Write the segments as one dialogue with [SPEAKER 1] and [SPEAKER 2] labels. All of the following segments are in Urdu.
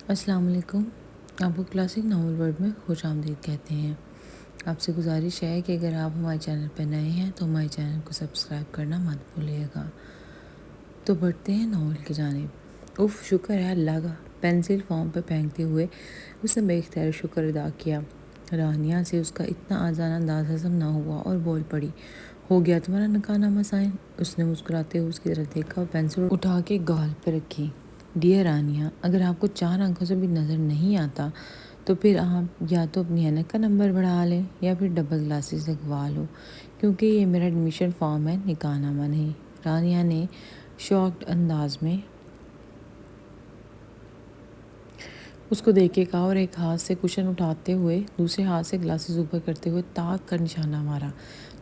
[SPEAKER 1] السلام علیکم۔ آپ کو کلاسک ناول ورلڈ میں خوش آمدید کہتے ہیں۔ آپ سے گزارش ہے کہ اگر آپ ہمارے چینل پر نئے ہیں تو ہمارے چینل کو سبسکرائب کرنا مت بھولیے گا۔ تو بڑھتے ہیں ناول کی جانب۔ شکر ہے اللہ کا، پینسل فارم پہ پھینکتے ہوئے اس نے بے اختیار شکر ادا کیا۔ رانیہ سے اس کا اتنا آزادہ انداز ہضم نہ ہوا اور بول پڑی، ہو گیا تمہارا نکاح نامہ سائن؟ اس نے مسکراتے ہوئے اس کی طرف دیکھا اور پینسل اٹھا کے گال پہ رکھی۔ ڈیئر رانیہ، اگر آپ کو 4 آنکھوں سے بھی نظر نہیں آتا تو پھر آپ یا تو اپنی اینک کا نمبر بڑھا لیں یا پھر ڈبل گلاسز لگوا لو، کیونکہ یہ میرا ایڈمیشن فارم ہے، نکاح نامہ نہیں۔ رانیہ نے شاکڈ انداز میں اس کو دیکھ کے کہا اور ایک ہاتھ سے کشن اٹھاتے ہوئے دوسرے ہاتھ سے گلاسز اوپر کرتے ہوئے تاک کر نشانہ مارا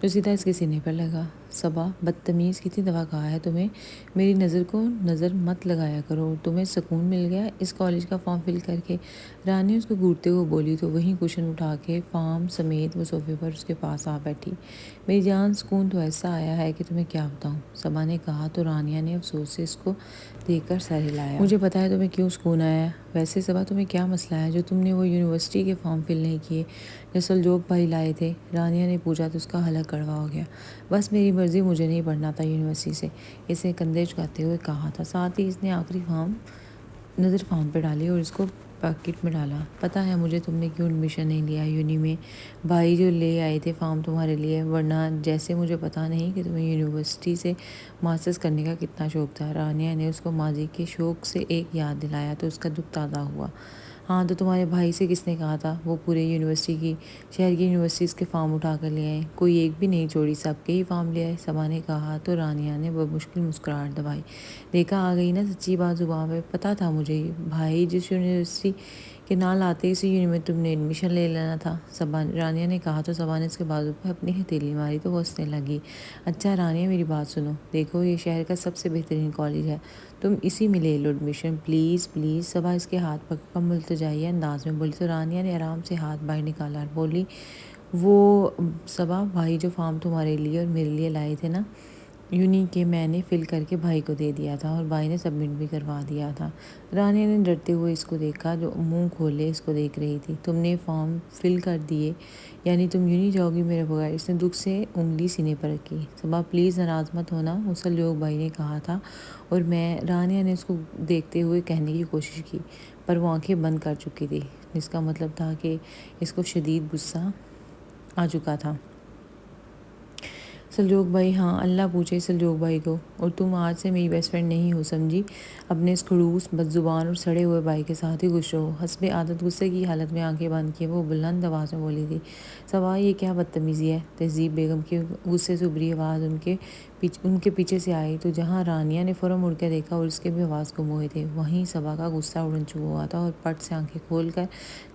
[SPEAKER 1] جو سیدھا اس کے سینے پر لگا۔ صبا، بدتمیز، کتنی دفعہ کہا ہے تمہیں میری نظر کو نظر مت لگایا کرو؟ تمہیں سکون مل گیا اس کالج کا فارم فل کر کے؟ رانی اس کو گھورتے ہوئے بولی تو وہیں کشن اٹھا کے فارم سمیت وہ صوفے پر اس کے پاس آ بیٹھی۔ میری جان، سکون تو ایسا آیا ہے کہ تمہیں کیا بتاؤں، صبا نے کہا تو رانیہ نے افسوس سے اس کو دیکھ کر سر ہلایا۔ مجھے پتا ہے تمہیں کیوں سکون آیا ہے۔ ویسے صبا، تمہیں کیا مسئلہ ہے جو تم نے وہ یونیورسٹی کے فارم فل نہیں کیے جو سلجوق بھائی لائے تھے؟ رانیہ نے پوچھا تو اس کا حلق کڑوا ہو گیا۔ بس میری مرضی، مجھے نہیں پڑھنا تھا یونیورسٹی سے، اس نے کندھے جھکاتے ہوئے کہا تھا۔ ساتھ ہی اس نے آخری نظر فارم پہ ڈالی اور اس کو پیکٹ میں ڈالا۔ پتہ ہے مجھے تم نے کیوں ایڈمیشن نہیں لیا یونی میں، بھائی جو لے آئے تھے فارم تمہارے لیے، ورنہ جیسے مجھے پتہ نہیں کہ تمہیں یونیورسٹی سے ماسٹرز کرنے کا کتنا شوق تھا۔ رانیہ نے اس کو ماضی کے شوق سے ایک یاد دلایا تو اس کا دکھ تازہ ہوا۔ ہاں تو تمہارے بھائی سے کس نے کہا تھا وہ پورے شہر کی یونیورسٹیز کے فارم اٹھا کر لے آئے؟ کوئی ایک بھی نہیں چھوڑی، سب کے ہی فارم لے آئے، صبا نے کہا تو رانیہ نے بمشکل مسکراہٹ دبائی۔ دیکھا، آ گئی نا سچی بات زباں پہ۔ پتہ تھا مجھے بھائی جس یونیورسٹی کے نام لاتے اسی یونی میں تم نے ایڈمیشن لے لینا تھا، رانیہ نے کہا تو صبا نے اس کے بازو پہ اپنی ہتھیلی ماری تو وہ ہنسنے لگی۔ اچھا رانیہ، میری بات سنو، دیکھو یہ شہر کا سب سے بہترین کالج ہے، تم اسی میں لے لو ایڈمیشن، پلیز پلیز۔ صبا اس کے ہاتھ پکڑ کر ملتجائیہ انداز میں بولی تو رانیہ نے آرام سے ہاتھ باہر نکالا اور بولی، وہ صبا، بھائی جو فارم تمہارے لیے اور میرے لیے لائے تھے نا یونی کے، میں نے فل کر کے بھائی کو دے دیا تھا اور بھائی نے سبمٹ بھی کروا دیا تھا۔ رانیہ نے ڈرتے ہوئے اس کو دیکھا جو منہ کھولے اس کو دیکھ رہی تھی۔ تم نے فارم فل کر دیے یعنی تم یونی جاؤ گی میرے بغیر؟ اس نے دکھ سے انگلی سینے پر رکھی۔ صبا پلیز ناراض مت ہونا، سلجوق بھائی نے کہا تھا اور رانیہ نے اس کو دیکھتے ہوئے کہنے کی کوشش کی پر وہ آنکھیں بند کر چکی تھی، جس کا مطلب تھا کہ اس کو شدید غصہ آ چکا تھا۔ سلجوق بھائی؟ ہاں، اللہ پوچھے سلجوق بھائی کو، اور تم آج سے میری بیسٹ فرینڈ نہیں ہو، سمجھی؟ اپنے اس خڑوس، بد زبان اور سڑے ہوئے بھائی کے ساتھ ہی خوش رہو۔ حسب عادت غصے کی حالت میں آنکھیں بند کیے وہ بلند آواز میں بولی تھی۔ صبا، یہ کیا بدتمیزی ہے؟ تہذیب بیگم کی غصے سے ابھری آواز ان کے پیچھے سے آئی تو جہاں رانیہ نے فوراً مڑ کے دیکھا اور اس کے بھی آواز گم ہوئے تھے، وہیں صبا کا غصہ اڑن چکا ہوا تھا اور پٹ سے آنکھیں کھول کر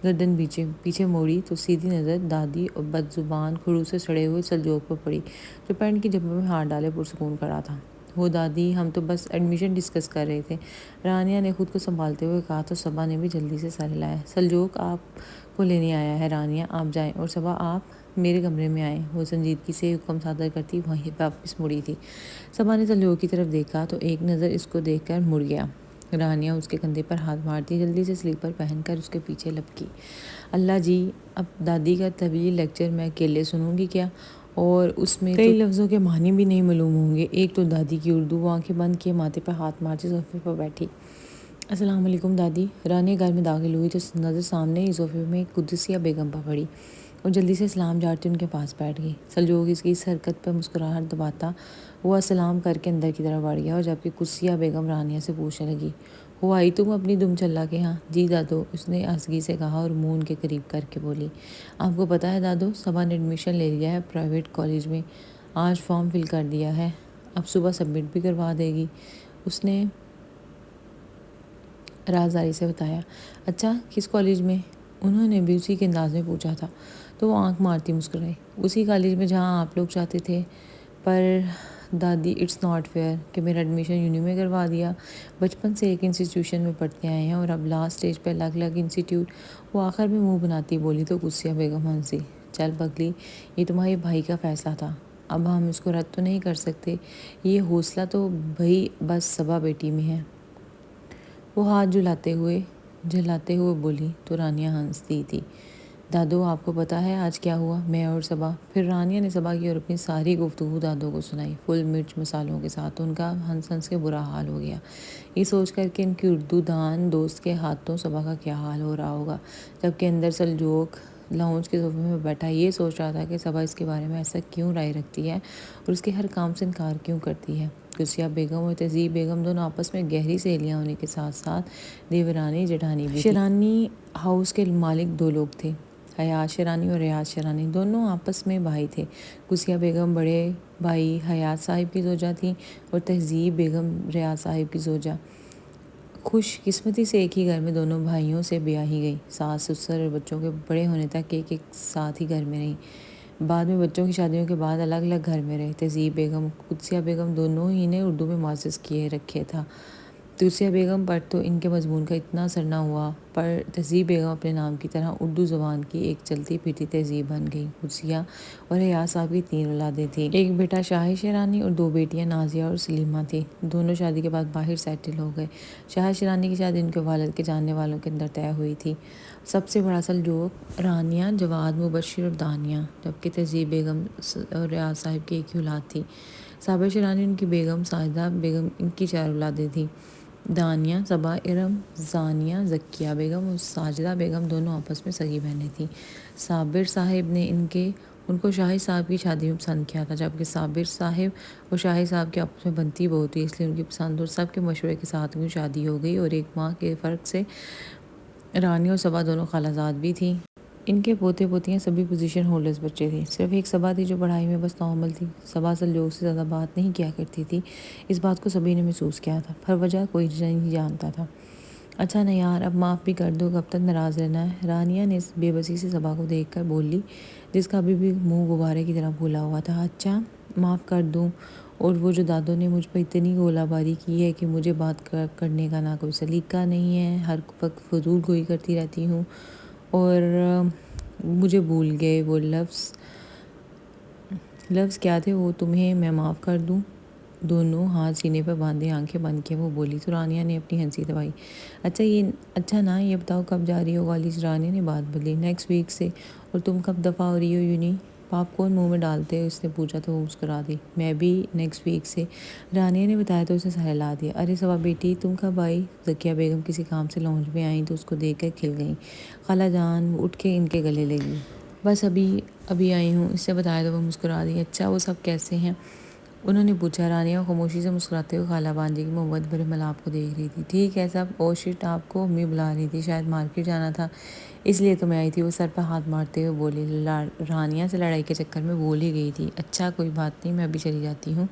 [SPEAKER 1] گردن پیچھے موڑی تو سیدھی نظر دادی اور بد زبان خڑوس سے سڑے ہوئے سلجوق پر پڑی جو پینٹ کی جبوں میں ہاتھ ڈالے پرسکون کھڑا تھا۔ وہ دادی، ہم تو بس ایڈمیشن ڈسکس کر رہے تھے، رانیہ نے خود کو سنبھالتے ہوئے کہا تو صبا نے بھی جلدی سے سر ہلایا۔ سلجوق آپ کو لینے آیا ہے، رانیہ آپ جائیں، اور صبا آپ میرے کمرے میں آئیں، وہ سنجیدگی سے حکم صادر کرتی وہیں واپس مڑی تھی۔ صبا نے سلجوق کی طرف دیکھا تو ایک نظر اس کو دیکھ کر مڑ گیا۔ رانیہ اس کے کندھے پر ہاتھ مارتی جلدی سے سلیپر پہن کر اس کے پیچھے لپکی۔ اللہ جی، اب دادی کا طویل لیکچر میں اکیلے سنوں گی کیا؟ اور اس میں کئی لفظوں کے معنی بھی نہیں معلوم ہوں گے۔ ایک تو دادی کی اردو، وہ آنکھیں بند کیے ماتھے پر ہاتھ مارتی صوفے پر بیٹھی۔ السلام علیکم دادی۔ رانیہ گھر میں داخل ہوئی تو نظر سامنے ہی صوفے میں قدسیہ بیگم پر پڑی اور جلدی سے سلام جاڑتی ان کے پاس بیٹھ گئی۔ سلجوق اس کی اس حرکت پر مسکراہٹ دباتا ہوا سلام کر کے اندر کی طرف بڑھ گیا اور جبکہ قدسیہ بیگم رانیہ سے پوچھنے لگی، ہو آئی تم اپنی دم چلا کے ہاں؟ جی دادو، اس نے آہستگی سے کہا اور منہ ان کے قریب کر کے بولی۔ آپ کو پتہ ہے دادو، صبا نے ایڈمیشن لے لیا ہے پرائیویٹ کالج میں، آج فارم فل کر دیا ہے، اب صبح سبمٹ بھی کروا دے گی، اس نے رازداری سے بتایا۔ اچھا، کس کالج میں؟ انہوں نے بھی اسی کے انداز میں پوچھا تھا تو وہ آنکھ مارتی مسکرائی۔ اسی کالج میں جہاں آپ لوگ چاہتے تھے، پر دادی اٹس ناٹ فیئر کہ میرا ایڈمیشن یونی میں کروا دیا، بچپن سے ایک انسٹیٹیوشن میں پڑھتے آئے ہیں اور اب لاسٹ اسٹیج پہ الگ الگ انسٹیٹیوٹ، وہ آخر میں منہ بناتی بولی تو قدسیہ بیگم ہنسی۔ چل پگلی، یہ تمہارے بھائی کا فیصلہ تھا، اب ہم اس کو رد تو نہیں کر سکتے، یہ حوصلہ تو بھئی بس صبا بیٹی میں ہے۔ وہ ہاتھ جھلاتے ہوئے جھلاتے ہوئے بولی تو رانیہ ہنستی تھی۔ دادو آپ کو پتہ ہے آج کیا ہوا؟ میں اور صبا۔ پھر رانیہ نے صبا کی اور اپنی ساری گفتگو دادو کو سنائی، فل مرچ مسالوں کے ساتھ۔ ان کا ہنس ہنس کے برا حال ہو گیا، یہ سوچ کر کہ ان کی اردو دان دوست کے ہاتھوں صبا کا کیا حال ہو رہا ہوگا، جبکہ اندر سلجوق لاؤنج کے صوفے میں بیٹھا یہ سوچ رہا تھا کہ صبا اس کے بارے میں ایسا کیوں رائے رکھتی ہے اور اس کے ہر کام سے انکار کیوں کرتی ہے۔ قدسیہ بیگم اور تہذیب بیگم دونوں آپس میں گہری سہیلیاں ہونے کے ساتھ ساتھ دیورانی جیٹھانی بھی تھیں۔ شیرانی ہاؤس کے مالک دو لوگ تھے، حیات شیرانی اور ریاض شیرانی، دونوں آپس میں بھائی تھے۔ قدسیہ بیگم بڑے بھائی حیات صاحب کی زوجہ تھیں اور تہذیب بیگم ریاض صاحب کی زوجہ۔ خوش قسمتی سے ایک ہی گھر میں دونوں بھائیوں سے بیاہی گئی، ساس سسر اور بچوں کے بڑے ہونے تک ایک ساتھ ہی گھر میں رہیں۔ بعد میں بچوں کی شادیوں کے بعد الگ الگ گھر میں رہے۔ تہذیب بیگم قدسیہ بیگم دونوں ہی نے اردو میں ماسٹرز کیے رکھے تھا۔ قدسیہ بیگم پر تو ان کے مضمون کا اتنا اثر نہ ہوا، پر تہذیب بیگم اپنے نام کی طرح اردو زبان کی ایک چلتی پھرتی تہذیب بن گئی۔ قدسیہ اور حیات صاحب کی 3 اولادیں تھیں، ایک بیٹا شاہد شیرانی اور 2 بیٹیاں نازیہ اور سلیمہ تھیں۔ دونوں شادی کے بعد باہر سیٹل ہو گئے۔ شاہد شیرانی کی شادی ان کے والد کے جاننے والوں کے اندر طے ہوئی تھی۔ سب سے بڑا سلجوق رانیہ، جواد، مبشر اور دانیہ، جبکہ تہذیب بیگم اور ریاض صاحب کی ایک ہی اولاد تھی۔ صابر شیرانی ان کی بیگم، ساجدہ بیگم ان کی 4 اولادیں تھیں۔ دانیہ، صبا، ارم، زانیہ، ذکیہ بیگم اور ساجدہ بیگم دونوں آپس میں سگی بہنیں تھیں۔ صابر صاحب نے ان کو شاہد صاحب کی شادی میں پسند کیا تھا، جبکہ صابر صاحب اور شاہد صاحب کے آپس میں بنتی بہت ہوئی، اس لیے ان کی پسند اور سب کے مشورے کے ساتھ ان کی شادی ہو گئی اور 1 ماہ کے فرق سے رانیہ اور صبا دونوں خالہ زاد بھی تھیں۔ ان کے پوتے پوتیاں سبھی پوزیشن ہولڈرز بچے تھے، صرف ایک صبا تھی جو پڑھائی میں بس نارمل تھی۔ صبا سلجوق سے زیادہ بات نہیں کیا کرتی تھی، اس بات کو سبھی نے محسوس کیا تھا، پر وجہ کوئی نہیں جانتا تھا۔ اچھا نا یار، اب معاف بھی کر دو، کب تک ناراض رہنا ہے؟ رانیہ نے بے بسی سے صبا کو دیکھ کر بولی، جس کا ابھی بھی منہ غبارے کی طرح پھولا ہوا تھا۔ اچھا معاف کر دوں، اور وہ جو دادو نے مجھ پر اتنی گولہ باری کی ہے کہ مجھے بات کرنے کا نہ کوئی سلیقہ نہیں ہے، ہر وقت فضول گوئی کرتی رہتی ہوں، اور مجھے بھول گئے وہ لفظ کیا تھے وہ تمہیں میں معاف کر دوں؟ دونوں ہاتھ سینے پر باندھے آنکھیں بند کیے وہ بولی، تو رانیہ نے اپنی ہنسی دبائی۔ اچھا نا یہ بتاؤ کب جا رہی ہو کالج؟ رانیہ نے بات بدلی، نیکسٹ ویک سے۔ اور تم کب دفعہ ہو رہی ہو یونی؟ پاپ کون منہ میں ڈالتے اس نے پوچھا تو وہ مسکرا دی، میں بھی نیکسٹ ویک سے، رانیہ نے بتایا تو اسے سہلا دیا۔ ارے صبا بیٹی تم کب آئی؟ ذکیہ بیگم کسی کام سے لاؤنج میں آئیں تو اس کو دیکھ کر کھل گئیں۔ خالہ جان، وہ اٹھ کے ان کے گلے لگی، بس ابھی آئی ہوں، اس سے بتایا تو وہ مسکرا دی۔ اچھا وہ سب کیسے ہیں؟ انہوں نے پوچھا۔ رانیہ خاموشی سے مسکراتے ہوئے خالہ بانجی کی محبت بھرے ملاپ کو دیکھ رہی تھی۔ ٹھیک ہے سب، او شٹ، آپ کو امی بلا رہی تھی، شاید مارکیٹ جانا تھا اس لیے تو میں آئی تھی، وہ سر پر ہاتھ مارتے ہوئے بولی۔ رانیہ سے لڑائی کے چکر میں بول ہی گئی تھی۔ اچھا کوئی بات نہیں، میں ابھی چلی جاتی ہوں،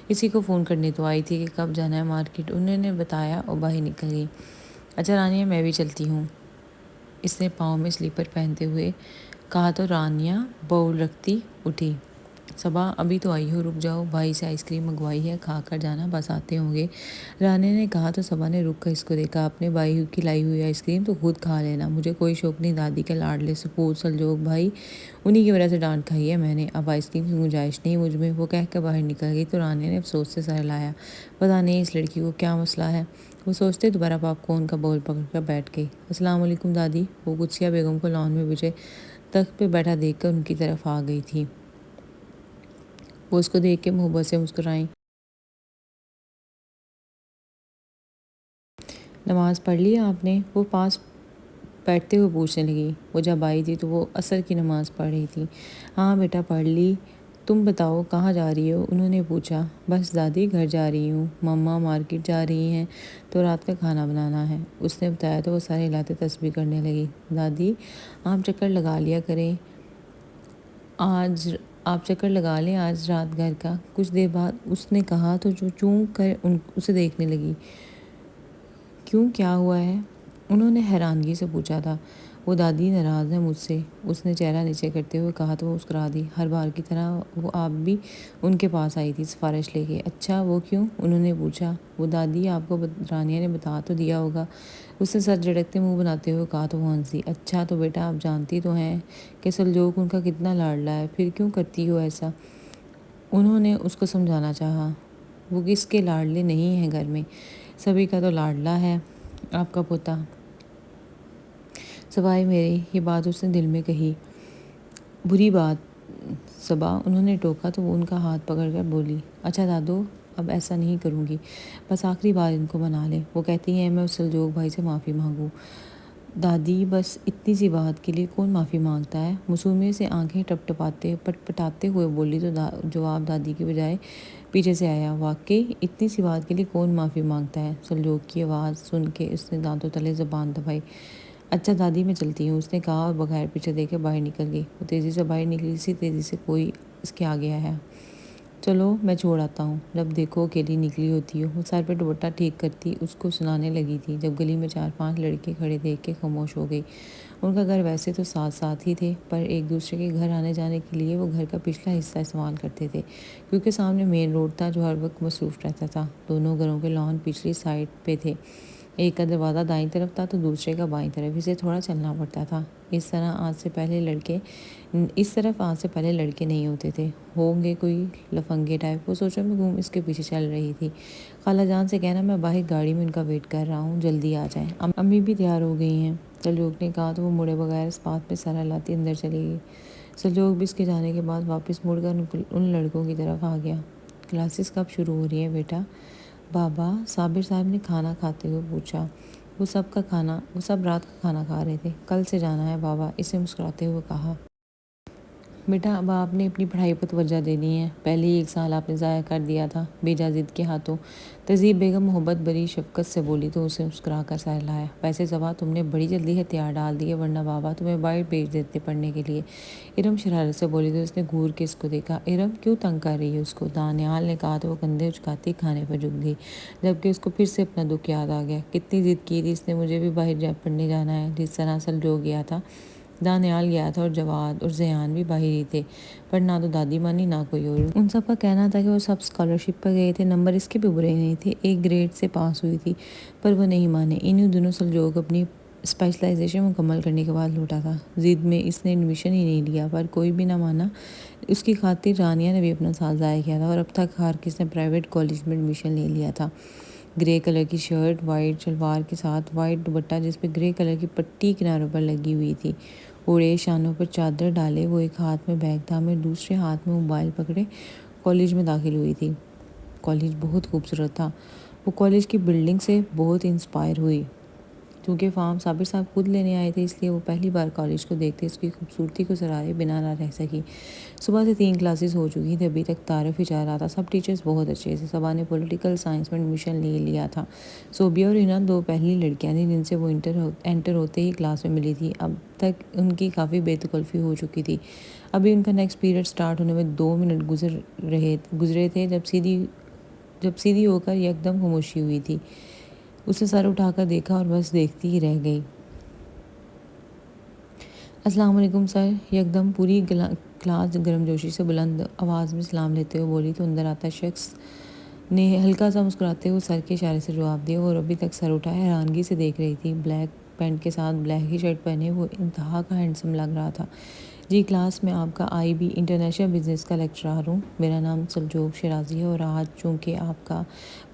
[SPEAKER 1] اسی کو فون کرنے تو آئی تھی کہ کب جانا ہے مارکیٹ، انہوں نے بتایا اور باہر نکل گئی۔ اچھا رانیہ میں بھی چلتی ہوں، اس نے پاؤں میں سلیپر پہنتے ہوئے کہا تو رانیہ باؤل رکھتی اٹھی۔ صبا ابھی تو آئی ہو، رک جاؤ، بھائی سے آئس کریم منگوائی ہے، کھا کر جانا، بس آتے ہوں گے، رانیہ نے کہا تو صبا نے رک کر اس کو دیکھا۔ اپنے بھائی کی لائی ہوئی آئس کریم تو خود کھا لینا، مجھے کوئی شوق نہیں، دادی کے لاڈلے سپوت سلجوق بھائی، انہی کی وجہ سے ڈانٹ کھائی ہے میں نے، اب آئس کریم کی گنجائش نہیں مجھ میں، وہ کہہ کر باہر نکل گئی تو رانیہ نے افسوس سے سر ہلایا، پتہ نہیں اس لڑکی کو کیا مسئلہ ہے، وہ سوچتے دوبارہ پاپ کون کا باؤل پکڑ کر بیٹھ گئی۔ السلام علیکم دادی، وہ قدسیہ بیگم کو لان میں بچھے تخت پہ بیٹھا دیکھ کر ان کی طرف آ گئی تھی، وہ اس کو دیکھ کے محبت سے مسکرائیں۔ نماز پڑھ لی آپ نے؟ وہ پاس بیٹھتے ہوئے پوچھنے لگی۔ وہ جب آئی تھی تو وہ عصر کی نماز پڑھ رہی تھی۔ ہاں بیٹا پڑھ لی، تم بتاؤ کہاں جا رہی ہو؟ انہوں نے پوچھا۔ بس دادی گھر جا رہی ہوں، مما مارکیٹ جا رہی ہیں تو رات کا کھانا بنانا ہے، اس نے بتایا تو وہ سارے ہلاتے تسبیح کرنے لگی۔ دادی آپ چکر لگا لیا کریں، آپ چکر لگا لیں آج رات گھر کا، کچھ دیر بعد اس نے کہا تو جو چونک کر اسے دیکھنے لگی۔ کیوں کیا ہوا ہے؟ انہوں نے حیرانگی سے پوچھا تھا۔ وہ دادی ناراض ہے مجھ سے، اس نے چہرہ نیچے کرتے ہوئے کہا تو وہ مسکرا دی۔ ہر بار کی طرح وہ آپ بھی ان کے پاس آئی تھی سفارش لے کے۔ اچھا وہ کیوں؟ انہوں نے پوچھا۔ وہ دادی آپ کو رانیہ نے بتا تو دیا ہوگا، اس نے سر جھٹکتے منہ بناتے ہوئے کہا تو وہ ہنسی۔ اچھا تو بیٹا آپ جانتی تو ہیں کہ سلجوق ان کا کتنا لاڈلا ہے، پھر کیوں کرتی ہو ایسا؟ انہوں نے اس کو سمجھانا چاہا۔ وہ کس کے لاڈلے نہیں ہیں گھر میں، سبھی کا تو لاڈلا ہے آپ کا پوتا۔ سوائے میرے، یہ بات اس نے دل میں کہی۔ بری بات صبا، انہوں نے ٹوکا تو وہ ان کا ہاتھ پکڑ کر بولی، اچھا دادو، اب ایسا نہیں کروں گی، بس آخری بار ان کو منا لیں۔ وہ کہتی ہیں میں اس سلجوگ بھائی سے معافی مانگوں۔ دادی بس اتنی سی بات کے لیے کون معافی مانگتا ہے؟ معصومیت سے آنکھیں پٹپٹاتے ہوئے بولی تو جواب دادی کی بجائے پیچھے سے آیا، واقعی اتنی سی بات کے لیے کون معافی مانگتا ہے؟ سلجوگ کی آواز سن کے اس نے دانتوں تلے زبان دبائی۔ اچھا دادی میں چلتی ہوں، اس نے کہا اور بغیر پیچھے دیکھے باہر نکل گئی۔ وہ تیزی سے باہر نکلی، اسی تیزی سے کوئی اس کے آگے آیا۔ چلو میں چھوڑ آتا ہوں۔ جب دیکھو اکیلی نکلی ہوتی ہو۔ وہ سر پہ دوپٹہ ٹھیک کرتی اس کو سنانے لگی تھی جب گلی میں 4-5 لڑکے کھڑے دیکھ کے خاموش ہو گئی۔ ان کا گھر ویسے تو ساتھ ساتھ ہی تھے، پر ایک دوسرے کے گھر آنے جانے کے لیے وہ گھر کا پچھلا حصہ استعمال کرتے تھے، کیونکہ سامنے مین روڈ تھا جو ہر وقت مصروف رہتا تھا۔ دونوں گھروں کے لان پچھلی سائڈ پہ تھے۔ ایک کا دروازہ دائیں طرف تھا تو دوسرے کا بائیں طرف، اسے تھوڑا چلنا پڑتا تھا۔ اس طرف آج سے پہلے لڑکے نہیں ہوتے تھے۔ ہوں گے کوئی لفنگے ٹائپ، وہ سوچوں میں گم اس کے پیچھے چل رہی تھی۔ خالہ جان سے کہنا میں باہر گاڑی میں ان کا ویٹ کر رہا ہوں، جلدی آ جائیں۔ امی بھی تیار ہو گئی ہیں، سلجوگ نے کہا تو وہ مڑے بغیر اس بات پہ سر ہلاتی اندر چلی گئی۔ سلجوگ بھی اس کے جانے کے بعد واپس مڑ کر ان لڑکوں کی طرف آ گیا۔ کلاسز کب شروع ہو رہی ہیں بیٹا؟ بابا، صابر صاحب نے کھانا کھاتے ہوئے پوچھا۔ وہ سب رات کا کھانا کھا رہے تھے۔ کل سے جانا ہے بابا، اسے مسکراتے ہوئے کہا۔ بیٹا اب آپ نے اپنی پڑھائی پر توجہ دینی ہے، پہلے ہی 1 سال آپ نے ضائع کر دیا تھا بیجا ضد کے ہاتھوں۔ تہذیب بیگم محبت بری شفقت سے بولی تو اسے مسکرا کر سر ہلایا۔ ویسے صبا تم نے بڑی جلدی ہتھیار ڈال دیے، ورنہ بابا تمہیں باہر بھیج دیتے پڑھنے کے لیے۔ ارم شرارت سے بولی تو اس نے گھور کے اس کو دیکھا۔ ارم کیوں تنگ کر رہی ہے اس کو؟ دانیال نے کہا تو وہ کندھے اچکاتی کھانے پر جھک گئی، جبکہ اس کو پھر سے اپنا دکھ یاد آ گیا۔ کتنی ضد کی تھی اس نے، مجھے بھی باہر پڑھنے جانا ہے، جس طرح سلجوگ گیا تھا، دانیال گیا تھا اور جواد اور زیان بھی باہر ہی تھے، پر نہ تو دادی مانی نہ کوئی اور۔ ان سب کا کہنا تھا کہ وہ سب اسکالرشپ پر گئے تھے، نمبر اس کے بھی برے نہیں تھے، 1 گریڈ سے پاس ہوئی تھی، پر وہ نہیں مانے۔ انہی دنوں سلجوگ اپنی اسپیشلائزیشن مکمل کرنے کے بعد لوٹا تھا۔ ضد میں اس نے ایڈمیشن ہی نہیں لیا، پر کوئی بھی نہ مانا۔ اس کی خاطر رانیہ نے بھی اپنا سال ضائع کیا تھا اور اب تک ہر کس نے پرائیویٹ کالج میں ایڈمیشن لے لیا تھا۔ گرے کلر کی شرٹ، وائٹ شلوار کے ساتھ وائٹ دوپٹہ جس پہ گرے کلر کی پٹی کناروں پر لگی ہوئی تھی، اوڑھے شانوں پر چادر ڈالے، وہ ایک ہاتھ میں بیگ تھامے دوسرے ہاتھ میں موبائل پکڑے کالج میں داخل ہوئی تھی۔ کالج بہت خوبصورت تھا۔ وہ کالج کی بلڈنگ سے بہت انسپائر ہوئی۔ چونکہ فارم صابر صاحب خود لینے آئے تھے، اس لیے وہ پہلی بار کالج کو دیکھتے اس کی خوبصورتی کو سراہے بنا نہ رہ سکی۔ صبح سے 3 کلاسز ہو چکی تھی، ابھی تک تعارف ہی چل رہا تھا۔ سب ٹیچرز بہت اچھے تھے۔ صبا نے پولیٹیکل سائنس میں ایڈمیشن لے لیا تھا۔ صوبیہ اور ہنا 2 پہلی لڑکیاں تھیں جن سے وہ انٹر ہوتے ہی کلاس میں ملی تھی۔ اب تک ان کی کافی بے تکلفی ہو چکی تھی۔ ابھی ان کا نیکسٹ پیریڈ سٹارٹ ہونے میں 2 منٹ گزرے تھے جب سیدھی ہو کر یکدم خاموشی ہوئی تھی۔ اسے سر اٹھا کر دیکھا اور بس دیکھتی ہی رہ گئی۔ السلام علیکم سر، یکدم پوری کلاس گرمجوشی سے بلند آواز میں سلام لیتے ہوئے بولی تو اندر آتا شخص نے ہلکا سا مسکراتے ہوئے سر کے اشارے سے جواب دیا۔ اور ابھی تک سر اٹھائے حیرانگی سے دیکھ رہی تھی۔ بلیک پینٹ کے ساتھ بلیک ہی شرٹ پہنے وہ انتہا کا ہینڈسم لگ رہا تھا۔ جی کلاس میں آپ کا IB انٹرنیشنل بزنس کا لیکچرر ہوں، میرا نام سلجوگ شیرازی ہے، اور آج چونکہ آپ کا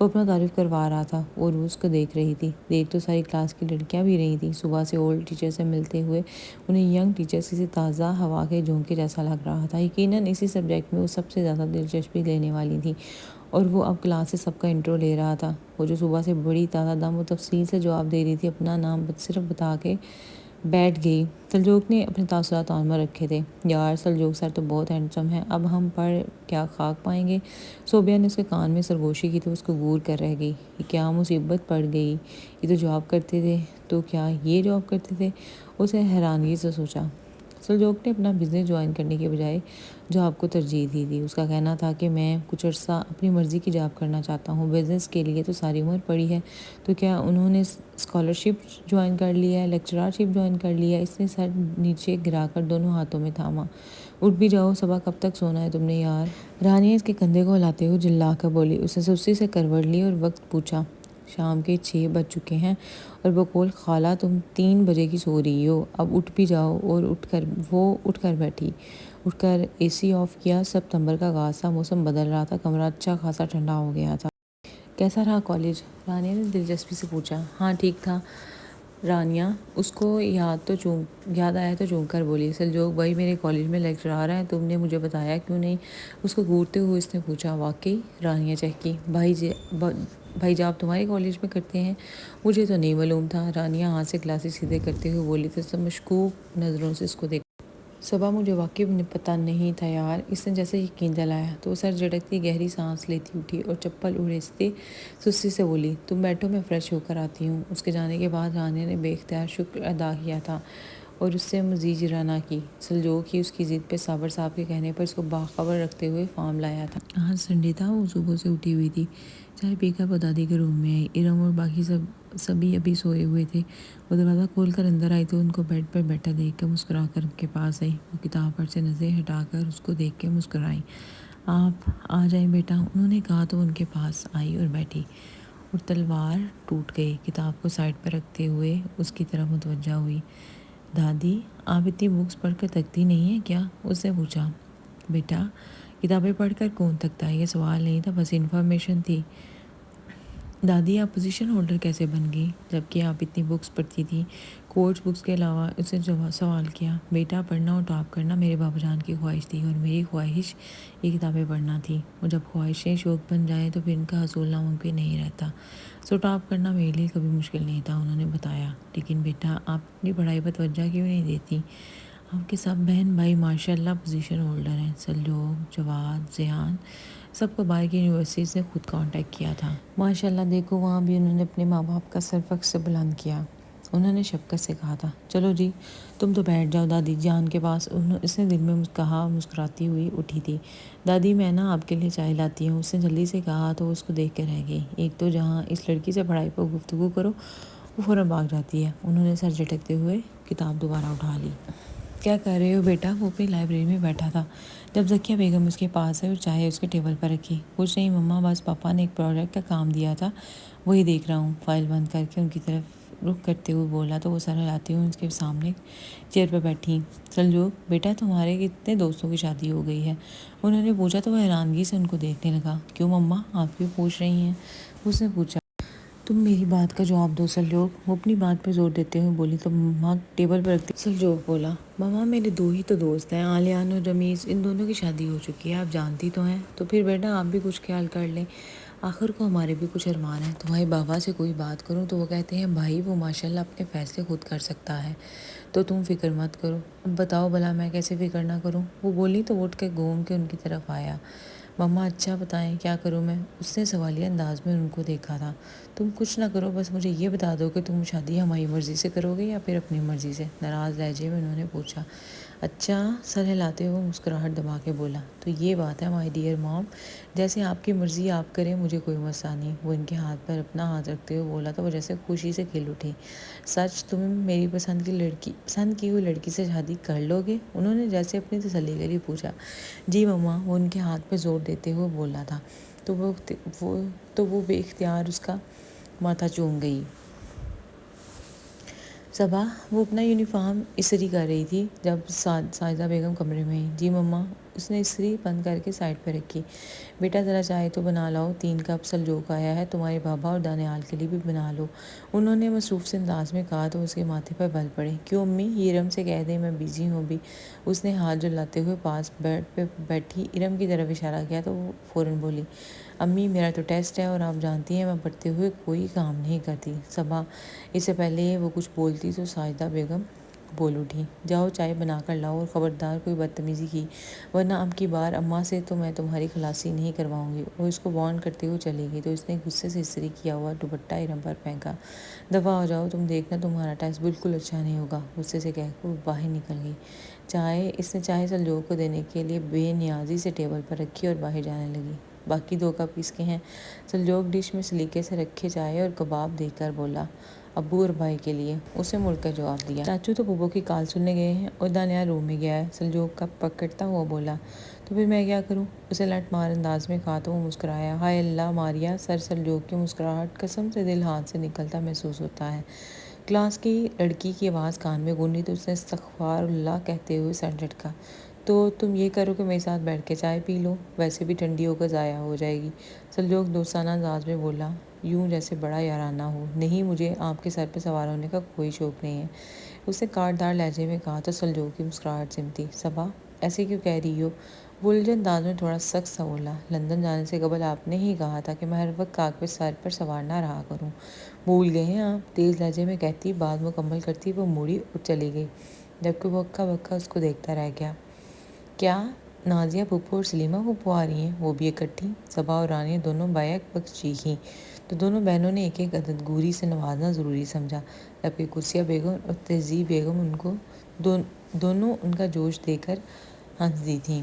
[SPEAKER 1] وہ اپنا تعارف کروا رہا تھا اور وہ اس کو دیکھ رہی تھی۔ دیکھ تو ساری کلاس کی لڑکیاں بھی رہی تھیں۔ صبح سے اولڈ ٹیچر سے ملتے ہوئے انہیں ینگ ٹیچرز کسی تازہ ہوا کے جھونکے جیسا لگ رہا تھا۔ یقیناً اسی سبجیکٹ میں وہ سب سے زیادہ دلچسپی لینے والی تھیں اور وہ اب کلاس سے سب کا انٹرو لے رہا تھا۔ وہ جو صبح سے بڑی تازہ دم و تفصیل سے جواب دے رہی تھی، اپنا نام صرف بتا کے بیٹھ گئی۔ سلجوگ نے اپنے تاثرات آن میں رکھے تھے۔ یار سلجوگ سر تو بہت ہینڈسم ہیں، اب ہم پڑھ کیا خاک پائیں گے؟ صوبیہ نے اس کے کان میں سرگوشی کی تو اس کو گور کر رہ گئی۔ یہ کیا مصیبت پڑ گئی؟ یہ تو جاب کرتے تھے، تو کیا یہ جاب کرتے تھے؟ اسے حیرانگی سے سوچا۔ سلجوگ نے اپنا بزنس جوائن کرنے کے بجائے جاب کو ترجیح دی تھی۔ اس کا کہنا تھا کہ میں کچھ عرصہ اپنی مرضی کی جاب کرنا چاہتا ہوں، بزنس کے لیے تو ساری عمر پڑی ہے۔ تو کیا انہوں نے اسکالرشپ جوائن کر لیا ہے، لیکچررشپ جوائن کر لیا ہے؟ اس نے سر نیچے گرا کر دونوں ہاتھوں میں تھاما۔ اٹھ بھی جاؤ صبح، کب تک سونا ہے تم نے یار؟ رانیہ اس کے کندھے کو ہلاتے ہوئے جلا کر بولی۔ اس نے سستی سے کروٹ لی اور وقت پوچھا۔ شام کے 6 بج چکے ہیں، اور بقول خالہ تم 3 بجے کی سو رہی ہو، اب اٹھ بھی جاؤ۔ اور اٹھ کر بیٹھی، اٹھ کر AC آف کیا۔ ستمبر کا آغاز تھا، موسم بدل رہا تھا، کمرہ اچھا خاصا ٹھنڈا ہو گیا تھا۔ کیسا رہا کالج؟ رانیہ نے دلچسپی سے پوچھا۔ ہاں ٹھیک تھا، رانیہ اس کو یاد آیا تو چونک کر بولی، سلجوگ بھائی میرے کالج میں لیکچرار ہیں، تم نے مجھے بتایا کیوں نہیں؟ اس کو گھورتے ہوئے اس نے پوچھا۔ واقعی؟ رانیہ چہکی۔ بھائی جاب تمہارے کالج میں کرتے ہیں؟ مجھے تو نہیں معلوم تھا۔ رانیہ ہاتھ سے گلاسز سیدھے کرتے ہوئے بولی تو سب مشکوک نظروں سے اس کو دیکھا۔ صبا مجھے واقعی پتہ نہیں تھا یار، اس نے جیسے یقین دلایا تو وہ سر جھٹکتی گہری سانس لیتی اٹھی اور چپل اڑیستے سستی سے بولی، تم بیٹھو میں فریش ہو کر آتی ہوں۔ اس کے جانے کے بعد رانیہ نے بے اختیار شکر ادا کیا تھا اور اس سے مزید جرا نہ کی۔ سلجوگ ہی اس کی ضد پہ صابر صاحب کے کہنے پر اس کو باخبر رکھتے ہوئے فارم لایا تھا۔ آج سنڈے تھا، وہ صبح سے اٹھی ہوئی تھی، چائے پی کر وہ دادی کے روم میں آئی۔ ارم اور باقی سبھی ابھی سوئے ہوئے تھے۔ وہ دروازہ کھول کر اندر آئی تو ان کو بیڈ پر بیٹھا دیکھ کر مسکرا کر ان کے پاس آئی۔ وہ کتاب پر سے نظریں ہٹا کر اس کو دیکھ کے مسکرائی۔ آپ آ جائیں بیٹا، انہوں نے کہا تو ان کے پاس آئی اور بیٹھی اور تلوار ٹوٹ گئی۔ کتاب کو سائڈ پر رکھتے ہوئے اس کی طرف متوجہ ہوئی۔ دادی آپ اتنی بکس پڑھ کر تکتی نہیں ہیں کیا؟ اس نے پوچھا۔ بیٹا کتابیں پڑھ کر کون تکتا ہے؟ یہ سوال نہیں تھا، بس انفارمیشن تھی۔ دادی آپ پوزیشن ہولڈر کیسے بن گئی جبکہ آپ اتنی بکس پڑھتی تھیں؟ کورس بکس کے علاوہ اس نے سوال کیا۔ بیٹا پڑھنا اور ٹاپ کرنا میرے بابا جان کی خواہش تھی اور میری خواہش یہ کتابیں پڑھنا تھی، اور جب خواہشیں شوق بن جائیں تو پھر ان کا حصول ناممکن نہیں رہتا۔ سو ٹاپ کرنا میرے لیے کبھی مشکل نہیں تھا، انہوں نے بتایا۔ لیکن بیٹا آپ اپنی پڑھائی پر توجہ کیوں نہیں دیتی؟ آپ کے سب بہن بھائی ماشاء اللہ پوزیشن ہولڈر ہیں، سلجوگ، جواد، زیان، سب کو باہر کی یونیورسٹیز نے خود کانٹیکٹ کیا تھا۔ ماشاء اللہ دیکھو وہاں بھی انہوں نے اپنے ماں باپ کا سر فخر سے بلند کیا۔ انہوں نے شفقت سے کہا تھا، چلو جی تم تو بیٹھ جاؤ دادی جان کے پاس، اس نے دل میں کہا، مسکراتی ہوئی اٹھی تھی۔ دادی میں نا آپ کے لیے چائے لاتی ہوں، اس نے جلدی سے کہا تو اس کو دیکھ کے رہ گئی۔ ایک تو جہاں اس لڑکی سے پڑھائی پر گفتگو کرو وہ فوراً بھاگ جاتی ہے۔ انہوں نے سر جھٹکتے ہوئے کتاب دوبارہ اٹھا لی۔ کیا کر رہے ہو بیٹا؟ وہ اپنی لائبریری میں بیٹھا تھا جب ذکیہ بیگم اس کے پاس آئی اور چائے اس کے ٹیبل پر رکھی۔ کچھ نہیں مما، بس پاپا نے ایک پروجیکٹ کا کام دیا تھا وہی دیکھ رہا ہوں۔ فائل بند کر کے ان کی طرف رخ کرتے ہوئے بولا تو وہ سر ہلاتی ہوئی ان کے سامنے چیئر پر بیٹھی۔ سلجوگ بیٹا تمہارے کتنے دوستوں کی شادی ہو گئی ہے؟ انہوں نے پوچھا تو وہ حیرانگی سے ان کو دیکھنے لگا۔ کیوں مما آپ کیوں پوچھ رہی ہیں؟ اس نے پوچھا۔ تم میری بات کا جواب دو سلجوگ، وہ اپنی بات پہ زور دیتے ہوئے بولی تو مما ٹیبل پر رکھتی۔ سلجوگ بولا، مما میرے دو ہی تو دوست ہیں، عالیان اور رمیز، ان دونوں کی شادی ہو چکی ہے، آپ جانتی تو ہیں، تو پھر بیٹا آپ بھی کچھ خیال کر لیں، آخر کو ہمارے بھی کچھ ارمان ہیں۔ تمہارے بابا سے کوئی بات کروں تو وہ کہتے ہیں بھائی وہ ماشاءاللہ اپنے فیصلے خود کر سکتا ہے، تو تم فکر مت کرو۔ اب بتاؤ بھلا میں کیسے فکر نہ کروں؟ وہ بولی تو اٹھ کے گھوم کے ان کی طرف آیا۔ مما اچھا بتائیں کیا کروں میں؟ اس نے سوالیہ انداز میں ان کو دیکھا تھا۔ تم کچھ نہ کرو، بس مجھے یہ بتا دو کہ تم شادی ہماری مرضی سے کرو گے یا پھر اپنی مرضی سے؟ ناراض لہجے میں انہوں نے پوچھا۔ اچھا، سر ہلاتے ہوئے مسکراہٹ دبا کے بولا، تو یہ بات ہے مائی ڈیئر موم، جیسے آپ کی مرضی آپ کریں، مجھے کوئی مسئلہ نہیں۔ وہ ان کے ہاتھ پر اپنا ہاتھ رکھتے ہوئے بولا تو وہ جیسے خوشی سے کھل اٹھی۔ سچ تم میری پسند کی ہوئی لڑکی سے شادی کر لو گے؟ انہوں نے جیسے اپنی تسلی کے لیے پوچھا۔ جی مما، وہ ان کے ہاتھ پہ زور دیتے ہوئے بولا تھا تو وہ بے اختیار اس کا ماتھا چوم گئی۔ صبح وہ اپنا یونیفارم استری کر رہی تھی جب ساجدہ بیگم کمرے میں آئی۔ جی مما، اس نے استری بند کر کے سائڈ پہ رکھی۔ بیٹا ذرا چائے تو بنا لاؤ، 3 کپ سلجوگ آیا ہے، تمہارے بابا اور دانیال کے لیے بھی بنا لو، انہوں نے مصروف سے انداز میں کہا تو اس کے ماتھے پر بل پڑے۔ کیوں امی، یہ ارم سے کہہ دیں میں بیزی ہوں ابھی، اس نے ہاتھ جلاتے ہوئے پاس بیڈ پہ بیٹھی ارم کی طرف اشارہ کیا تو وہ فوراً بولی، امی میرا تو ٹیسٹ ہے اور آپ جانتی ہیں میں پڑھتے ہوئے کوئی کام نہیں کرتی۔ صبح اس سے پہلے وہ کچھ بولتی تو ساجدہ بیگم بول اٹھی، جاؤ چائے بنا کر لاؤ اور خبردار کوئی بدتمیزی کی ورنہ اب کی بار اماں سے تو میں تمہاری خلاصی نہیں کرواؤں گی۔ وہ اس کو وارن کرتے ہوئے چلی گئی تو اس نے غصے سے استری کیا ہوا دوپٹہ ارم پر پھینکا۔ دفعہ ہو جاؤ، تم دیکھنا تمہارا ٹیسٹ بالکل اچھا نہیں ہوگا، غصے سے کہہ کر وہ باہر نکل گئی۔ اس نے چائے سلجوگ کو دینے کے لیے بے نیازی سے ٹیبل پر رکھی اور باہر جانے لگی۔ باقی 2 کپ کس کے ہیں؟ سلجوگ ڈش میں سلیقے سے رکھے چائے اور کباب دیکھ کر بولا، ابو اور بھائی کے لیے۔ اس نے مڑ کر جواب دیا، چاچو تو پھپھو کی کال سننے گئے ہیں اور دانیال روم میں گیا ہے۔ سلجوگ کپ پکڑتا ہوا بولا، تو پھر میں کیا کروں؟ اسے لٹ مار انداز میں کہا تو وہ مسکرایا۔ ہائے اللہ ماریا، سلجوگ کی مسکراہٹ قسم سے دل ہاتھ سے نکلتا محسوس ہوتا ہے۔ کلاس کی لڑکی کی آواز کان میں گونجی تو اس نے استغفار اللہ کہتے ہوئے سر جھٹکا۔ تو تم یہ کرو کہ میرے ساتھ بیٹھ کے چائے پی لو، ویسے بھی ٹھنڈی ہو کر ضائع ہو جائے گی۔ سلجوگ دوستانہ انداز میں بولا، یوں جیسے بڑا یارانہ ہو۔ نہیں، مجھے آپ کے سر پہ سوار ہونے کا کوئی شوق نہیں ہے، اس نے کاٹدار لہجے میں کہا تو سلجوق کی مسکراہٹ سمٹی۔ صبا، ایسے کیوں کہہ رہی ہو؟ وہ الجھن انداز میں تھوڑا سخت سا بولا۔ لندن جانے سے قبل آپ نے ہی کہا تھا کہ میں ہر وقت کاغ پہ سر پر سوار نہ رہا کروں۔ بھول گئے ہیں آپ؟ تیز لہجے میں کہتی بات مکمل کرتی وہ موڑی اور چلی گئی، جبکہ وہ ہکا بکا اس کو دیکھتا رہ گیا۔ کیا نازیہ پھپھو اور سلیمہ پھپھو آ رہی ہیں، وہ بھی اکٹھی؟ صبا اور رانیہ دونوں بیک وقت چیخیں تو دونوں بہنوں نے ایک ایک عدد گوری سے نوازنا ضروری سمجھا، جبکہ قدسیہ بیگم اور تہذیب بیگم دونوں ان کا جوش دیکھ کر ہنس دی تھیں۔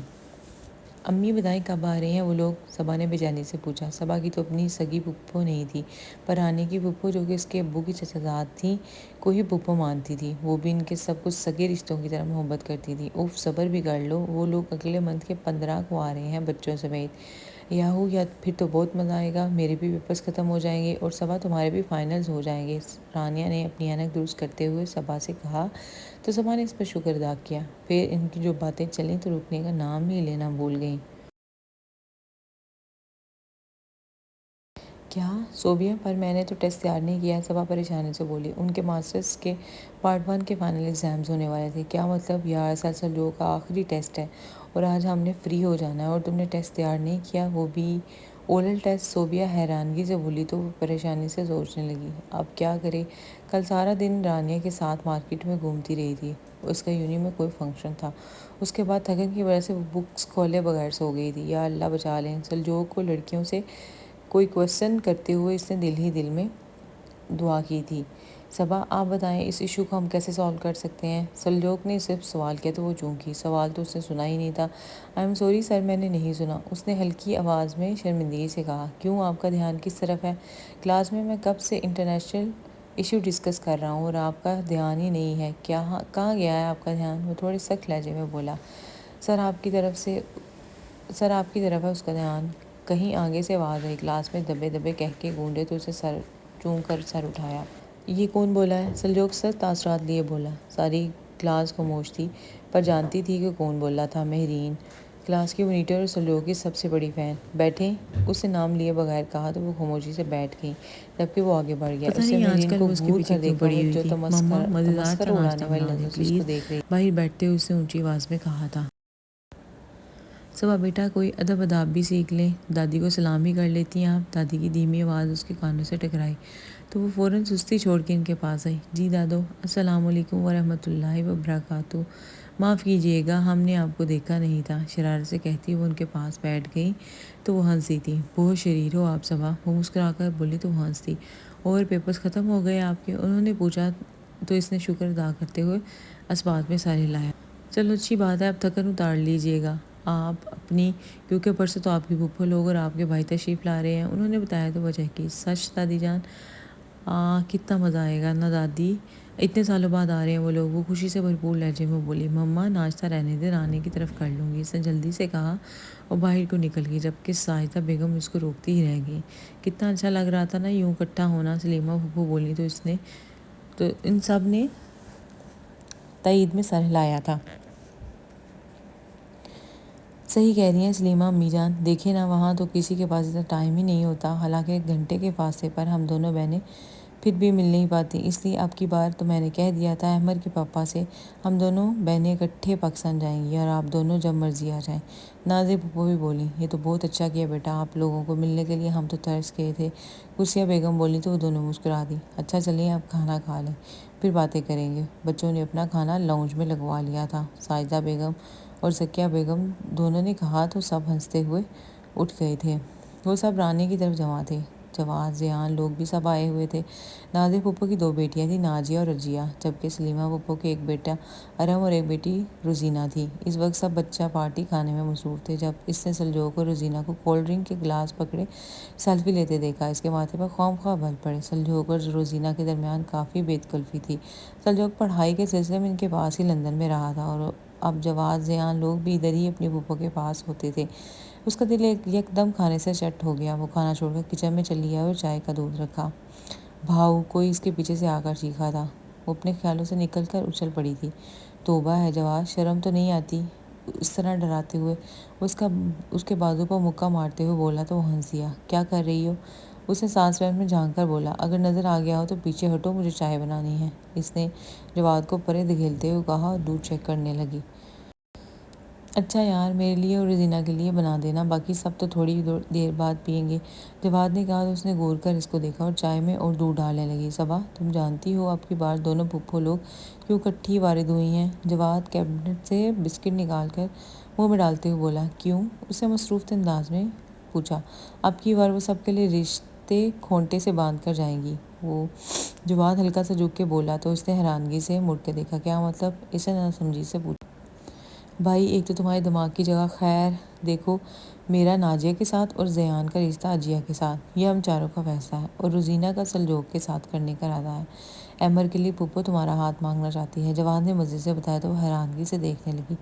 [SPEAKER 1] امی بتائیں کب آ رہے ہیں وہ لوگ؟ صبا نے بے چینی سے پوچھا۔ صبا کی تو اپنی سگی پھپھو نہیں تھی، پر رانیہ کی پھپھو جو کہ اس کے ابو کی چچازاد تھیں کو ہی پھپھو مانتی تھی۔ وہ بھی ان کے سب کچھ سگے رشتوں کی طرح محبت کرتی تھی۔ اف، صبر بھی کر لو، وہ لوگ اگلے منتھ کے 15 کو آ رہے ہیں بچوں سمیت۔ یاہو، یا پھر تو بہت مزہ آئے گا، میرے بھی پیپرز ختم ہو جائیں گے اور صبا تمہارے بھی فائنلز ہو جائیں گے۔ رانیہ نے اپنی اینک درست کرتے ہوئے صبا سے کہا تو صبا نے اس پر شکر ادا کیا۔ پھر ان کی جو باتیں چلیں تو رکنے کا نام ہی لینا بھول گئیں۔ کیا صوبیہ؟ پر میں نے تو ٹیسٹ تیار نہیں کیا ہے، صبا پریشانی سے بولی۔ ان کے ماسٹرز کے پارٹ 1 کے فائنل ایگزامز ہونے والے تھے۔ کیا مطلب؟ یار، سلجوق کا آخری ٹیسٹ ہے اور آج ہم نے فری ہو جانا ہے اور تم نے ٹیسٹ تیار نہیں کیا، وہ بھی اورل ٹیسٹ؟ صوبیہ حیرانگی سے بولی تو وہ پریشانی سے سوچنے لگی اب کیا کرے۔ کل سارا دن رانیہ کے ساتھ مارکیٹ میں گھومتی رہی تھی، اس کا یونی میں کوئی فنکشن تھا۔ اس کے بعد تھکن کی وجہ سے وہ بکس کھولے بغیر سو گئی تھی۔ یا اللہ بچا لیں سلجوق کو لڑکیوں سے کوئی کوسچن کرتے ہوئے اس نے دل ہی دل میں دعا کی تھی۔ صبا، آپ بتائیں اس ایشو کو ہم کیسے سالو کر سکتے ہیں؟ سلجوق نے صرف سوال کیا تو وہ چونکی۔ سوال تو اس نے سنا ہی نہیں تھا۔ آئی ایم سوری سر، میں نے نہیں سنا، اس نے ہلکی آواز میں شرمندگی سے کہا۔ کیوں، آپ کا دھیان کس طرف ہے؟ کلاس میں کب سے انٹرنیشنل ایشو ڈسکس کر رہا ہوں اور آپ کا دھیان ہی نہیں ہے، کہاں گیا ہے آپ کا دھیان؟ وہ تھوڑے سخت لہجے میں بولا۔ سر آپ کی طرف ہے اس کا دھیان، کہیں آگے سے آواز آئی۔ کلاس میں دبے دبے کہکے گونجے تو اسے سر چون کر سر اٹھایا۔ یہ کون بولا ہے؟ سلجوق سخت تاثرات لیے بولا۔ ساری کلاس خاموش تھی، پر جانتی تھی کہ کون بولا تھا۔ مہرین، کلاس کی مانیٹر اور سلجوق کی سب سے بڑی فین۔ بیٹھیں، اس نے نام لیے بغیر کہا تو وہ خاموشی سے بیٹھ گئی، جبکہ وہ آگے بڑھ گیا۔
[SPEAKER 2] پتہ
[SPEAKER 1] اس سے
[SPEAKER 2] نہیں آج
[SPEAKER 1] مہرین
[SPEAKER 2] کل
[SPEAKER 1] کو
[SPEAKER 2] وہ اس کے
[SPEAKER 1] گھور
[SPEAKER 2] پیچھے
[SPEAKER 1] کر
[SPEAKER 2] کیوں
[SPEAKER 1] دیکھا
[SPEAKER 2] پڑی ہوئی
[SPEAKER 1] جو
[SPEAKER 2] تھی۔ مما، مزیدار
[SPEAKER 1] تمسخر
[SPEAKER 2] سا ناشتہ
[SPEAKER 1] اڑانے والی
[SPEAKER 2] بنا دیں
[SPEAKER 1] نظروں سے اس کو
[SPEAKER 2] پلیز۔
[SPEAKER 1] دیکھ رہی۔
[SPEAKER 2] باہر بیٹھتے ہوئے اس نے اونچی آواز میں کہا تھا۔ صبا بیٹا، کوئی ادب آداب بھی سیکھ لیں، دادی کو سلام ہی کر لیتی ہیں آپ؟ دادی کی دھیمی آواز اس کے کانوں سے ٹکرائی تو وہ فوراً سستی چھوڑ کے ان کے پاس آئی۔ جی دادو، السلام علیکم ورحمۃ اللہ وبرکاتہ، معاف کیجیے گا، ہم نے آپ کو دیکھا نہیں تھا، شرارت سے کہتی وہ ان کے پاس بیٹھ گئی تو وہ ہنس دی تھی۔ بہت شریر ہو آپ صبا، وہ مسکرا کر بولی تو وہ ہنس دی۔ اور پیپرز ختم ہو گئے آپ کے؟ انہوں نے پوچھا تو اس نے شکر ادا کرتے ہوئے اسبات میں سر ہلایا۔ چلو اچھی بات ہے، اب تھکن اتار لیجیے گا آپ اپنی، کیونکہ پرسوں تو آپ کی پھپھو لوگ اور آپ کے بھائی تشریف لا رہے ہیں۔ انہوں نے بتایا تو وجہ کی۔ سچ دادی جان؟ کتنا مزہ آئے گا نا دادی، اتنے سالوں بعد آ رہے ہیں وہ لوگ، وہ خوشی سے بھرپور لہجے میں بولی۔ مما، ناشتہ رہنے دے، رانی کی طرف کر لوں گی، اس نے جلدی سے کہا اور باہر کو نکل گئی، جبکہ ساجدہ بیگم اس کو روکتی ہی رہ گئی۔ کتنا اچھا لگ رہا تھا نا یوں اکٹھا ہونا، سلیمہ پھپھو بولی تو ان سب نے تائید میں سر ہلایا تھا۔ صحیح کہہ رہی ہیں سلیمہ امی جان، دیکھیں نا وہاں تو کسی کے پاس اتنا ٹائم ہی نہیں ہوتا، حالانکہ 1 گھنٹے کے فاصلے پر ہم دونوں بہنیں پھر بھی مل نہیں پاتی، اس لیے اب کی بار تو میں نے کہہ دیا تھا احمد کے پاپا سے، ہم دونوں بہنیں اکٹھے پاکستان جائیں گی اور آپ دونوں جب مرضی آ جائیں۔ نازیہ پھپھو بھی بولی۔ یہ تو بہت اچھا کیا بیٹا، آپ لوگوں کو ملنے کے لیے ہم تو ترس گئے تھے۔ قدسیہ بیگم بولی تو وہ دونوں مسکرا دی۔ اچھا چلیں اب کھانا کھا لیں، پھر باتیں کریں گے۔ بچوں نے اپنا کھانا لاؤنج میں لگوا لیا تھا۔ ساجدہ بیگم اور ذکیہ بیگم دونوں نے کہا تو سب ہنستے ہوئے اٹھ گئے تھے۔ وہ سب رانی کی طرف جمع تھے، جواز زیان لوگ بھی سب آئے ہوئے تھے۔ نازیہ پھپھو کی 2 بیٹیاں تھیں، ناجیہ اور رجیہ، جبکہ سلیمہ پھپھو کے 1 بیٹا ارم اور 1 بیٹی روزینہ تھی۔ اس وقت سب بچہ پارٹی کھانے میں مصروف تھے، جب اس نے سلجوق اور روزینہ کو کولڈ ڈرنک کے گلاس پکڑے سیلفی لیتے دیکھا، اس کے ماتھے پر خواہ بل پڑے۔ سلجوق اور روزینہ کے درمیان کافی بے تکلفی تھی۔ سلجوق پڑھائی کے سلسلے میں ان کے پاس ہی لندن میں رہا تھا اور اب جواز زیان لوگ بھی ادھر ہی اپنی پھپھو کے پاس ہوتے تھے۔ اس کا دل یکدم کھانے سے چٹ ہو گیا، وہ کھانا چھوڑ کر کچن میں چلی آئی اور چائے کا دودھ رکھا۔ بھاؤ، کوئی اس کے پیچھے سے آ کر چیخا تھا۔ وہ اپنے خیالوں سے نکل کر اچھل پڑی تھی۔ توبہ ہے جواز، شرم تو نہیں آتی؟ اس طرح ڈراتے ہوئے وہ اس کے بازو پر مکہ مارتے ہوئے بولا تو وہ ہنس دیا۔ کیا کر رہی ہو؟ اس نے سانس میں جھانک کر بولا، اگر نظر آ گیا ہو تو پیچھے ہٹو، مجھے چائے بنانی ہے۔ اس نے جواد کو پرے دھکیلتے ہوئے کہا اور دودھ چیک کرنے لگی۔ اچھا یار، میرے لیے اور رزینہ کے لیے بنا دینا، باقی سب تو تھوڑی دیر بعد پئیں گے، جواد نے کہا تو اس نے غور کر اس کو دیکھا اور چائے میں اور دودھ ڈالنے لگی۔ صبا، تم جانتی ہو اب کی بار دونوں پھپھو لوگ کیوں اکٹھی وارد ہوئی ہیں؟ جواد کیبنٹ سے بسکٹ نکال کر منہ میں ڈالتے ہوئے بولا۔ کیوں؟ اس نے مصروف انداز میں پوچھا۔ اب کی بار وہ سب کے لیے رشتے کھونٹے سے باندھ کر جائیں گی۔ وہ جواد ہلکا سا جھک کے بولا تو اس نے حیرانگی سے مڑ کے دیکھا۔ کیا مطلب؟ اس نے ناسمجھی سے پوچھا۔ بھائی، ایک تو تمہارے دماغ کی جگہ، خیر دیکھو، میرا ناجیہ کے ساتھ اور زیان کا رشتہ عجیہ کے ساتھ، یہ ہم چاروں کا فیصلہ ہے، اور روزینہ کا سلجوق کے ساتھ کرنے کا ارادہ ہے۔ احمر کے لیے پھپھو تمہارا ہاتھ مانگنا چاہتی ہے، جواد نے مزے سے بتایا تو وہ حیرانگی سے دیکھنے لگی۔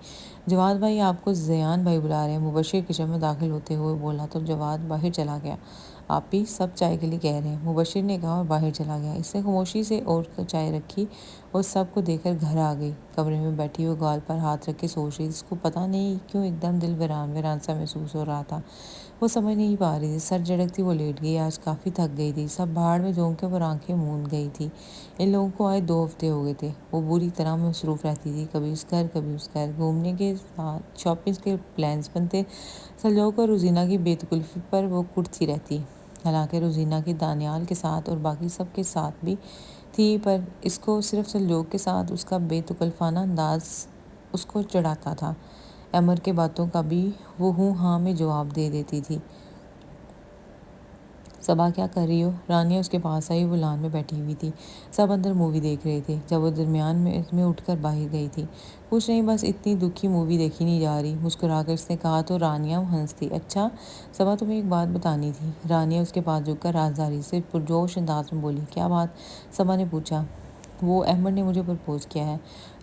[SPEAKER 2] جواد بھائی، آپ کو زیان بھائی بلا رہے ہیں، مبشر کچن میں داخل ہوتے ہوئے بولا تو جواد باہر چلا گیا۔ آپی، سب چائے کے لیے کہہ رہے ہیں، مبشر نے کہا اور باہر چلا گیا۔ اس نے خاموشی سے اور چائے رکھی اور سب کو دیکھ کر گھر آ گئی۔ کمرے میں بیٹھی ہوئی گال پر ہاتھ رکھ کے سوچ رہی تھی۔ اس کو پتہ نہیں کیوں ایک دم دل ویران ویران سا محسوس ہو رہا تھا۔ وہ سمجھ نہیں پا رہی تھی، سر جھٹکتی وہ لیٹ گئی، آج کافی تھک گئی تھی، سب بھاڑ میں جھونک کے اور آنکھیں موند گئی تھی۔ ان لوگوں کو آئے 2 ہفتے ہو گئے تھے، وہ بری طرح مصروف رہتی تھی، کبھی اس گھر کبھی اس گھر، گھومنے کے ساتھ شاپنگ کے پلانز بنتے، سلجوق اور روزینہ کی بے تکلفی پر وہ کڑتی رہتی۔ حالانکہ روزینہ کی دانیال کے ساتھ اور باقی سب کے ساتھ بھی تھی، پر اس کو صرف سلجوق کے ساتھ اس کا بے تکلفانہ انداز اس کو چڑھاتا تھا۔ احمر کے باتوں کا بھی وہ ہوں ہاں میں جواب دے دیتی تھی۔ صبا، کیا کر رہی ہو؟ رانیہ اس کے پاس آئی، وہ لان میں بیٹھی ہوئی تھی، سب اندر مووی دیکھ رہے تھے، جب وہ درمیان میں اٹھ کر باہر گئی تھی۔ کچھ نہیں، بس اتنی دکھی مووی دیکھی نہیں جا رہی، مسکرا کر اس نے کہا تو رانیہ ہنس دی۔ اچھا صبا، تمہیں ایک بات بتانی تھی، رانیہ اس کے پاس جھک کر رازداری سے پرجوش انداز میں بولی۔ کیا بات؟ صبا نے پوچھا۔ وہ احمد نے مجھے پرپوز کیا ہے،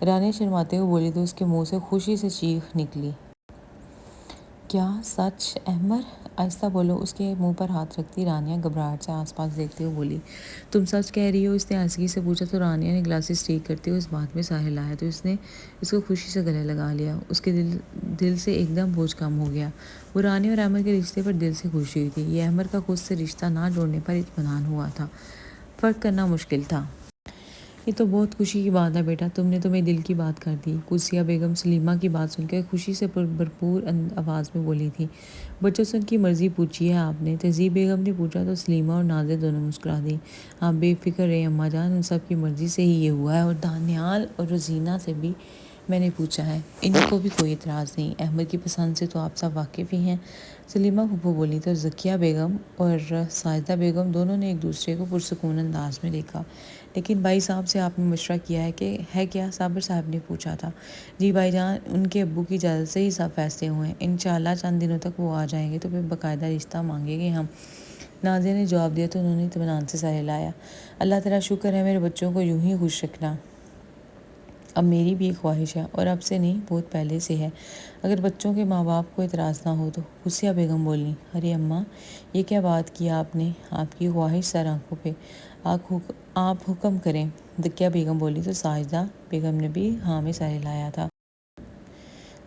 [SPEAKER 2] رانیہ شرماتے ہوئے بولی تو اس کے منہ سے خوشی سے چیخ نکلی۔ کیا سچ؟ احمد آہستہ بولو، اس کے منہ پر ہاتھ رکھتی رانیہ گھبراہٹ سے آس پاس دیکھتے ہوئے بولی۔ تم سچ کہہ رہی ہو؟ اس نے آہستگی سے پوچھا تو رانیہ نے گلاسز ٹھیک کرتے ہوئے اس بات میں ساحل لایا تو اس نے اس کو خوشی سے گلے لگا لیا۔ اس کے دل سے ایک دم بوجھ کم ہو گیا۔ وہ رانیہ اور احمد کے رشتے پر دل سے خوشی ہوئی تھی، یہ احمد کا خود سے رشتہ نہ جوڑنے پر اطمینان ہوا تھا، فرق کرنا مشکل تھا۔ یہ تو بہت خوشی کی بات ہے بیٹا، تم نے تو میرے دل کی بات کر دی، قدسیہ بیگم سلیمہ کی بات سن کر خوشی سے بھرپور آواز میں بولی تھی۔ بچوں سے ان کی مرضی پوچھی ہے آپ نے؟ تہذیب بیگم نے پوچھا تو سلیمہ اور نازیہ دونوں مسکرا دیں۔ آپ بے فکر رہیں اماں جان، ان سب کی مرضی سے ہی یہ ہوا ہے، اور دانیال اور روزینہ سے بھی میں نے پوچھا ہے، ان کو بھی کوئی اعتراض نہیں، احمد کی پسند سے تو آپ سب واقف ہی ہیں۔ سلیمہ پھوپھو بولی تو ذکیہ بیگم اور ساجدہ بیگم دونوں نے ایک دوسرے کو پرسکون انداز میں دیکھا۔ لیکن بھائی صاحب سے آپ نے مشورہ کیا ہے کیا؟ صابر صاحب نے پوچھا تھا۔ جی بھائی جان، ان کے ابو کی اجازت سے ہی سب فیصلے ہوئے ہیں، انشاءاللہ چند دنوں تک وہ آ جائیں گے تو پھر باقاعدہ رشتہ مانگیں گے ہم، نازیہ نے جواب دیا تو انہوں نے اطمینان سے سر ہلایا۔ اللہ تیرا شکر ہے، میرے بچوں کو یوں ہی خوش رکھنا۔ اب میری بھی ایک خواہش ہے، اور اب سے نہیں بہت پہلے سے ہے، اگر بچوں کے ماں باپ کو اعتراض نہ ہو تو۔ قدسیہ بیگم بولی۔ ارے اماں، یہ کیا بات کی آپ نے؟ آپ کی خواہش سر آنکھوں پہ، آپ حکم کریں، ذکیہ بیگم بولی تو ساجدہ بیگم نے بھی ہاں میں سر ہلایا تھا۔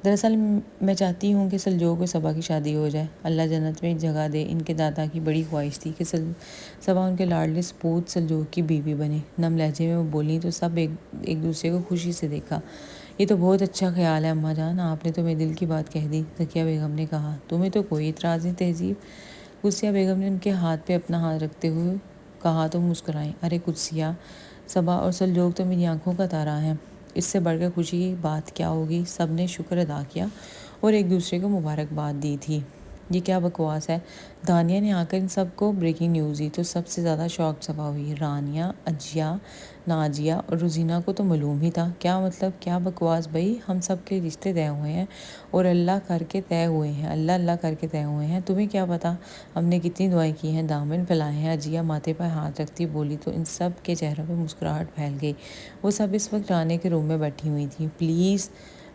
[SPEAKER 2] دراصل میں چاہتی ہوں کہ سلجوق اور صبا کی شادی ہو جائے، اللہ جنت میں جگہ دے، ان کے دادا کی بڑی خواہش تھی کہ صبا ان کے لاڈلے سپوت سلجوق کی بیوی بنے۔ نم لہجے میں وہ بولیں تو سب ایک دوسرے کو خوشی سے دیکھا۔ یہ تو بہت اچھا خیال ہے اماں جان، آپ نے تو میرے دل کی بات کہہ دی، ذکیہ بیگم نے کہا۔ تمہیں تو کوئی اعتراض نہیں تہذیب؟ قدسیہ بیگم نے ان کے ہاتھ پہ اپنا ہاتھ رکھتے ہوئے کہا تو مسکرائیں۔ ارے قدسیہ، صبا اور سلجوق تو میری آنکھوں کا تارا ہے، اس سے بڑھ کر خوشی کی بات کیا ہوگی؟ سب نے شکر ادا کیا اور ایک دوسرے کو مبارکباد دی تھی۔ یہ کیا بکواس ہے؟ دانیہ نے آ کر ان سب کو بریکنگ نیوز دی تو سب سے زیادہ شوق صبا ہوئی۔ رانیہ، عجیہ، ناجیہ اور روزینہ کو تو معلوم ہی تھا۔ کیا مطلب؟ کیا بکواس بھائی؟ ہم سب کے رشتے طے ہوئے ہیں اور اللہ کر کے طے ہوئے ہیں، اللہ کر کے طے ہوئے ہیں، تمہیں کیا پتا ہم نے کتنی دعائیں کی ہیں، دامن پھیلائے ہیں؟ عجیہ ماتھے پر ہاتھ رکھتی بولی تو ان سب کے چہروں پہ مسکراہٹ پھیل گئی۔ وہ سب اس وقت رانیہ کے روم میں بیٹھی ہوئی تھیں۔ پلیز،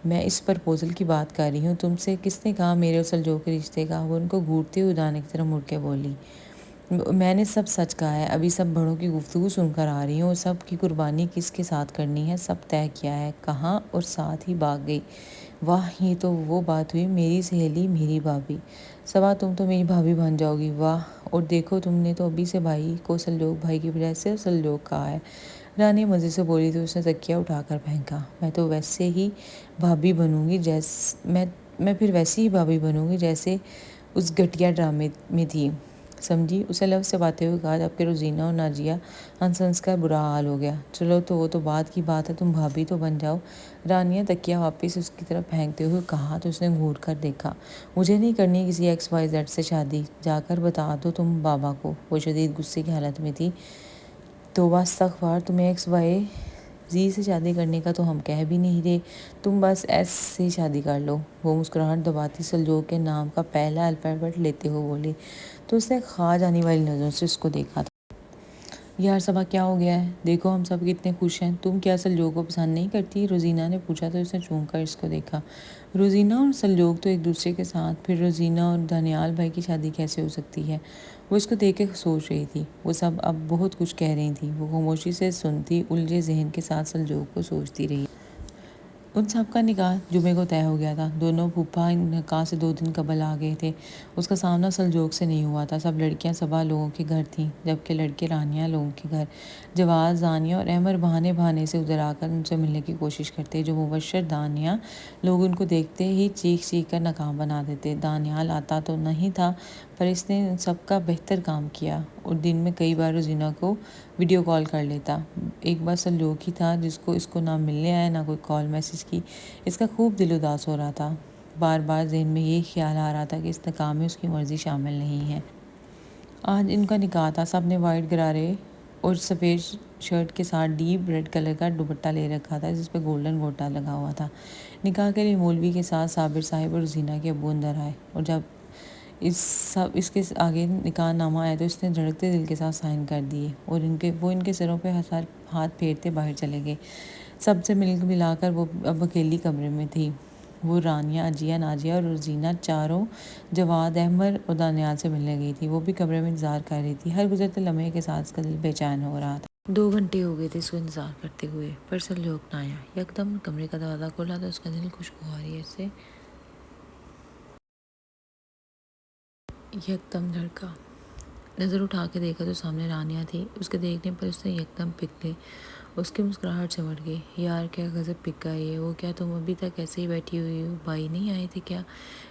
[SPEAKER 2] میں اس پرپوزل کی بات کر رہی ہوں تم سے، کس نے کہا میرے اور سلجوق کے رشتے کا؟ وہ ان کو گھورتے ہوئے دانے کی طرف مڑ کے بولی۔ میں نے سب سچ کہا ہے، ابھی سب بڑوں کی گفتگو سن کر آ رہی ہوں، اور سب کی قربانی کس کے ساتھ کرنی ہے سب طے کیا ہے، کہا اور ساتھ ہی بھاگ گئی۔ واہ، یہ تو وہ بات ہوئی، میری سہیلی میری بھابھی۔ صبا تم تو میری بھابھی بن جاؤ گی، واہ، اور دیکھو تم نے تو ابھی سے بھائی کو سلجوگ بھائی کی بجائے صرف سلجوگ کہا ہے۔ رانی مزے سے بولی تو اس نے تکیہ اٹھا کر پھینکا۔ میں تو ویسے ہی بھابھی بنوں گی میں پھر ویسی ہی بھابھی بنوں گی جیسے اس گھٹیا ڈرامے میں تھی، سمجھی؟ اسے لفظ سے باتیں ہوئے کہا جبکہ روزینہ اور ناجیہ ہنس کا برا حال ہو گیا۔ چلو تو وہ تو بعد کی بات ہے، تم بھابھی تو بن جاؤ۔ رانیہ تکیہ واپس اس کی طرف پھینکتے ہوئے کہا تو اس نے گھور کر دیکھا۔ مجھے نہیں کرنی کسی XYZ سے شادی، جا کر بتا دو تم بابا کو۔ وہ شدید غصے کی حالت میں تھی۔ توبہ استغفار، تمہیں XYZ سے شادی کرنے کا تو ہم کہہ بھی نہیں رہے، تم بس ایس سے شادی کر لو۔ وہ مسکراہٹ دباتی سلجوگ کے نام کا پہلا الفابیٹ لیتے ہوئے بولی تو اس نے کھا جانے والی نظروں سے اس کو دیکھا تھا۔ یار صبا کیا ہو گیا ہے؟ دیکھو ہم سب کتنے خوش ہیں، تم کیا سلجوگ کو پسند نہیں کرتی؟ روزینہ نے پوچھا تو اس نے چونک کر اس کو دیکھا۔ روزینہ اور سلجوگ تو ایک دوسرے کے ساتھ، پھر روزینہ اور دانیال بھائی کی شادی کیسے ہو سکتی ہے؟ وہ اس کو دیکھ کے سوچ رہی تھی۔ وہ سب اب بہت کچھ کہہ رہی تھی۔ وہ خاموشی سے سنتی، الجھے ذہن کے ساتھ سلجوگ کو سوچتی رہی۔ ان سب کا نکاح جمعے کو طے ہو گیا تھا۔ دونوں پھوپھا نکاح سے 2 دن قبل آ گئے تھے۔ اس کا سامنا سلجوگ سے نہیں ہوا تھا۔ سب لڑکیاں صبا لوگوں کے گھر تھیں جبکہ لڑکے رانیہ لوگوں کے گھر۔ جواز، دانیہ اور احمر بہانے سے ادھر آ کر ان سے ملنے کی کوشش کرتے، جو مبشر دانیہ لوگ ان کو دیکھتے ہی چیخ کر ناکام بنا دیتے۔ دانیال آتا تو نہیں تھا پر اس نے ان سب کا بہتر کام کیا اور دن میں کئی بار روزینہ کو ویڈیو کال کر لیتا۔ ایک بار سلجوگ ہی تھا جس کو اس کو نہ ملنے آیا نہ کوئی کال میسج کی۔ اس کا خوب دل اداس ہو رہا تھا۔ بار بار ذہن میں یہ خیال آ رہا تھا کہ اس نکاح میں اس کی مرضی شامل نہیں ہے۔ آج ان کا نکاح تھا۔ سب نے وائٹ غرارے اور سفید شرٹ کے ساتھ ڈیپ ریڈ کلر کا دوپٹہ لے رکھا تھا جس پہ گولڈن گوٹا لگا ہوا تھا۔ نکاح کے لیے مولوی کے ساتھ صابر صاحب اور روزینہ کے ابو اندر آئے اور جب اس کے آگے نکاح نامہ آیا تو اس نے دھڑکتے دل کے ساتھ سائن کر دیے اور وہ ان کے سروں پہ ہاتھ پھیرتے باہر چلے گئے۔ سب سے ملا کر وہ اب اکیلی کمرے میں تھی۔ وہ رانیہ، عجیہ، ناجیہ اور روزینہ چاروں جواد، احمر اور دانیال سے ملنے گئی تھی۔ وہ بھی کمرے میں انتظار کر رہی تھی۔ ہر گزرتے لمحے کے ساتھ اس کا دل بے چین ہو رہا تھا۔
[SPEAKER 1] 2 گھنٹے ہو گئے تھے اس کو انتظار کرتے ہوئے پر سلجوگ نہ آیا۔ یکدم کمرے کا دروازہ کھولا تو اس کا دل خوشگواریت سے یکدم دھڑکا۔ نظر اٹھا کے دیکھا تو سامنے رانیہ تھی۔ اس کے دیکھنے پر اس نے یکدم پگھلے، اس کی مسکراہٹ سمٹ گئی۔ یار کیا غضب پگھا ہے وہ، کیا تم ابھی تک ایسے ہی بیٹھی ہوئی ہو؟ بھائی نہیں آئے تھے کیا؟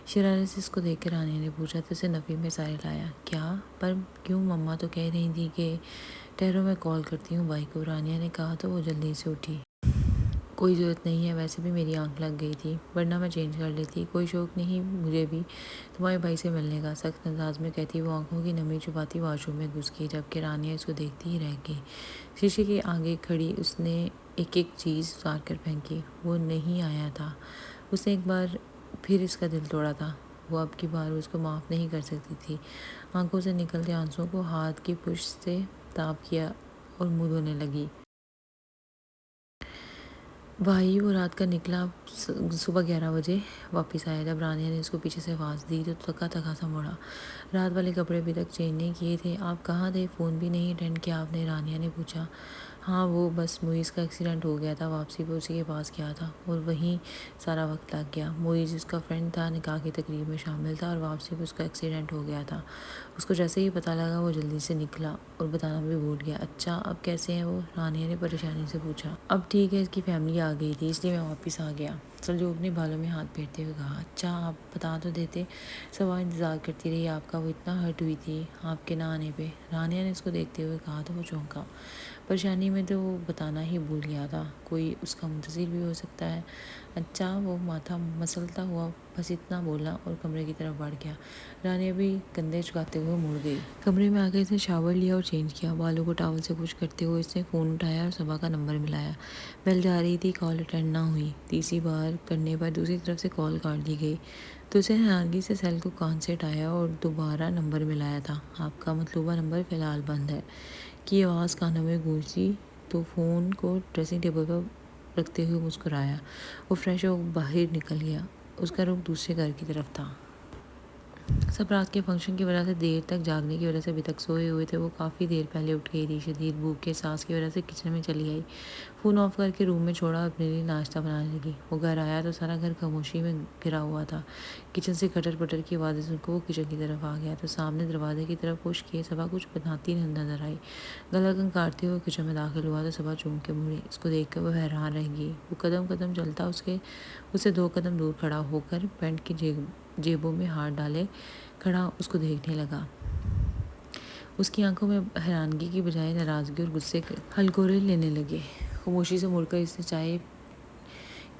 [SPEAKER 1] شرارت سے اس کو دیکھ کے رانیہ نے پوچھا تو اسے نفی میں سارے لایا۔ کیا؟ پر کیوں؟ مما تو کہہ رہی تھی کہ ٹھہرو میں کال کرتی ہوں بھائی کو، رانیہ نے کہا تو وہ جلدی سے اٹھی۔ کوئی ضرورت نہیں ہے، ویسے بھی میری آنکھ لگ گئی تھی ورنہ میں چینج کر لیتی۔ کوئی شوق نہیں مجھے بھی تمہارے بھائی سے ملنے کا، سخت انداز میں کہتی وہ آنکھوں کی نمی چھپاتی واش روم میں گھس گئی جبکہ رانیہ اس کو دیکھتی ہی رہ گئی۔ شیشے کے آگے کھڑی اس نے ایک چیز اتار کر پھینکی۔ وہ نہیں آیا تھا۔ اس نے ایک بار پھر اس کا دل توڑا تھا۔ وہ اب کی بار اس کو معاف نہیں کر سکتی تھی۔ آنکھوں سے نکلتے آنسوؤں کو ہاتھ کی پشت سے تاپ کیا اور منہ دھونے لگی۔ بھائی وہ رات کا نکلا، صبح 11 بجے واپس آیا۔ جب رانیہ نے اس کو پیچھے سے آواز دی تو تھکا سا مڑا۔ رات والے کپڑے ابھی تک چینج نہیں کیے تھے۔ آپ کہاں تھے؟ فون بھی نہیں اٹینڈ کیا آپ نے؟ رانیہ نے پوچھا۔ ہاں وہ بس معیز کا ایکسیڈنٹ ہو گیا تھا، واپسی پہ اسی کے پاس گیا تھا اور وہیں سارا وقت لگ گیا۔ معیز اس کا فرینڈ تھا، نکاح کی تقریب میں شامل تھا اور واپسی پہ اس کا ایکسیڈنٹ ہو گیا تھا۔ اس کو جیسے ہی پتہ لگا وہ جلدی سے نکلا اور بتانا بھی بھول گیا۔ اچھا اب کیسے ہیں وہ؟ رانیہ نے پریشانی سے پوچھا۔ اب ٹھیک ہے، اس کی فیملی آ گئی تھی اس لیے میں واپس آ گیا، سلجوگ نے بالوں میں ہاتھ پھیرتے ہوئے کہا۔ اچھا آپ بتا تو دیتے، صبا انتظار کرتی رہی آپ کا، وہ اتنا ہرٹ ہوئی تھی آپ کے نہ آنے پہ، رانیہ نے اس کو دیکھتے ہوئے کہا تو وہ چونکا۔ پریشانی میں تو وہ بتانا ہی بھول گیا تھا، کوئی اس کا منتظر بھی ہو سکتا ہے۔ اچھا، وہ ماتھا مسلتا ہوا بس اتنا بولا اور کمرے کی طرف بڑھ گیا۔ رانیہ بھی کندھے جھکاتے ہوئے مڑ گئی۔ کمرے میں آ کے اس نے شاور لیا اور چینج کیا، بالوں کو ٹاول سے خشک کرتے ہوئے اس نے فون اٹھایا اور صبا کا نمبر ملایا۔ بیل جا رہی تھی، کال اٹینڈ نہ ہوئی۔ تیسری بار کرنے پر دوسری طرف سے کال کاٹ دی گئی تو اسے حیرانگی سے سیل کو کان سے ہٹایا اور دوبارہ نمبر ملایا تھا۔ آپ کا مطلوبہ نمبر فی الحال بند ہے کی آواز کانوں میں گونجی تو فون کو ڈریسنگ ٹیبل پر رکھتے ہوئے مسکرایا۔ وہ فریش ہو باہر نکل گیا۔ اس کا رخ دوسرے گھر کی طرف تھا۔ سب رات کے فنکشن کی وجہ سے دیر تک جاگنے کی وجہ سے ابھی تک سوئے ہوئے تھے۔ وہ کافی دیر پہلے اٹھ گئی تھی۔ شدید بھوک کے احساس کی وجہ سے کچن میں چلی آئی، فون آف کر کے روم میں چھوڑا اور اپنے لیے ناشتہ بنانے لگی۔ وہ گھر آیا تو سارا گھر خاموشی میں گھرا ہوا تھا۔ کچن سے کھٹر پٹر کی آوازیں سن کر وہ کچن کی طرف آ گیا تو سامنے دروازے کی طرف پش کیے صبا کچھ بناتی نظر آئی۔ گلا کاٹتے ہوئے کچن میں داخل ہوا تو صبا چونک کے مڑی۔ اس کو دیکھ کر وہ حیران رہ گئی۔ وہ قدم قدم چلتا اسے 2 قدم دور کھڑا ہو کر پینٹ کی جیبوں میں ہاتھ ڈالے کھڑا اس کو دیکھنے لگا۔ اس کی آنکھوں میں حیرانگی کی بجائے ناراضگی اور غصے کے ہلکورے لینے لگے۔ خاموشی سے مڑ کر اس نے چائے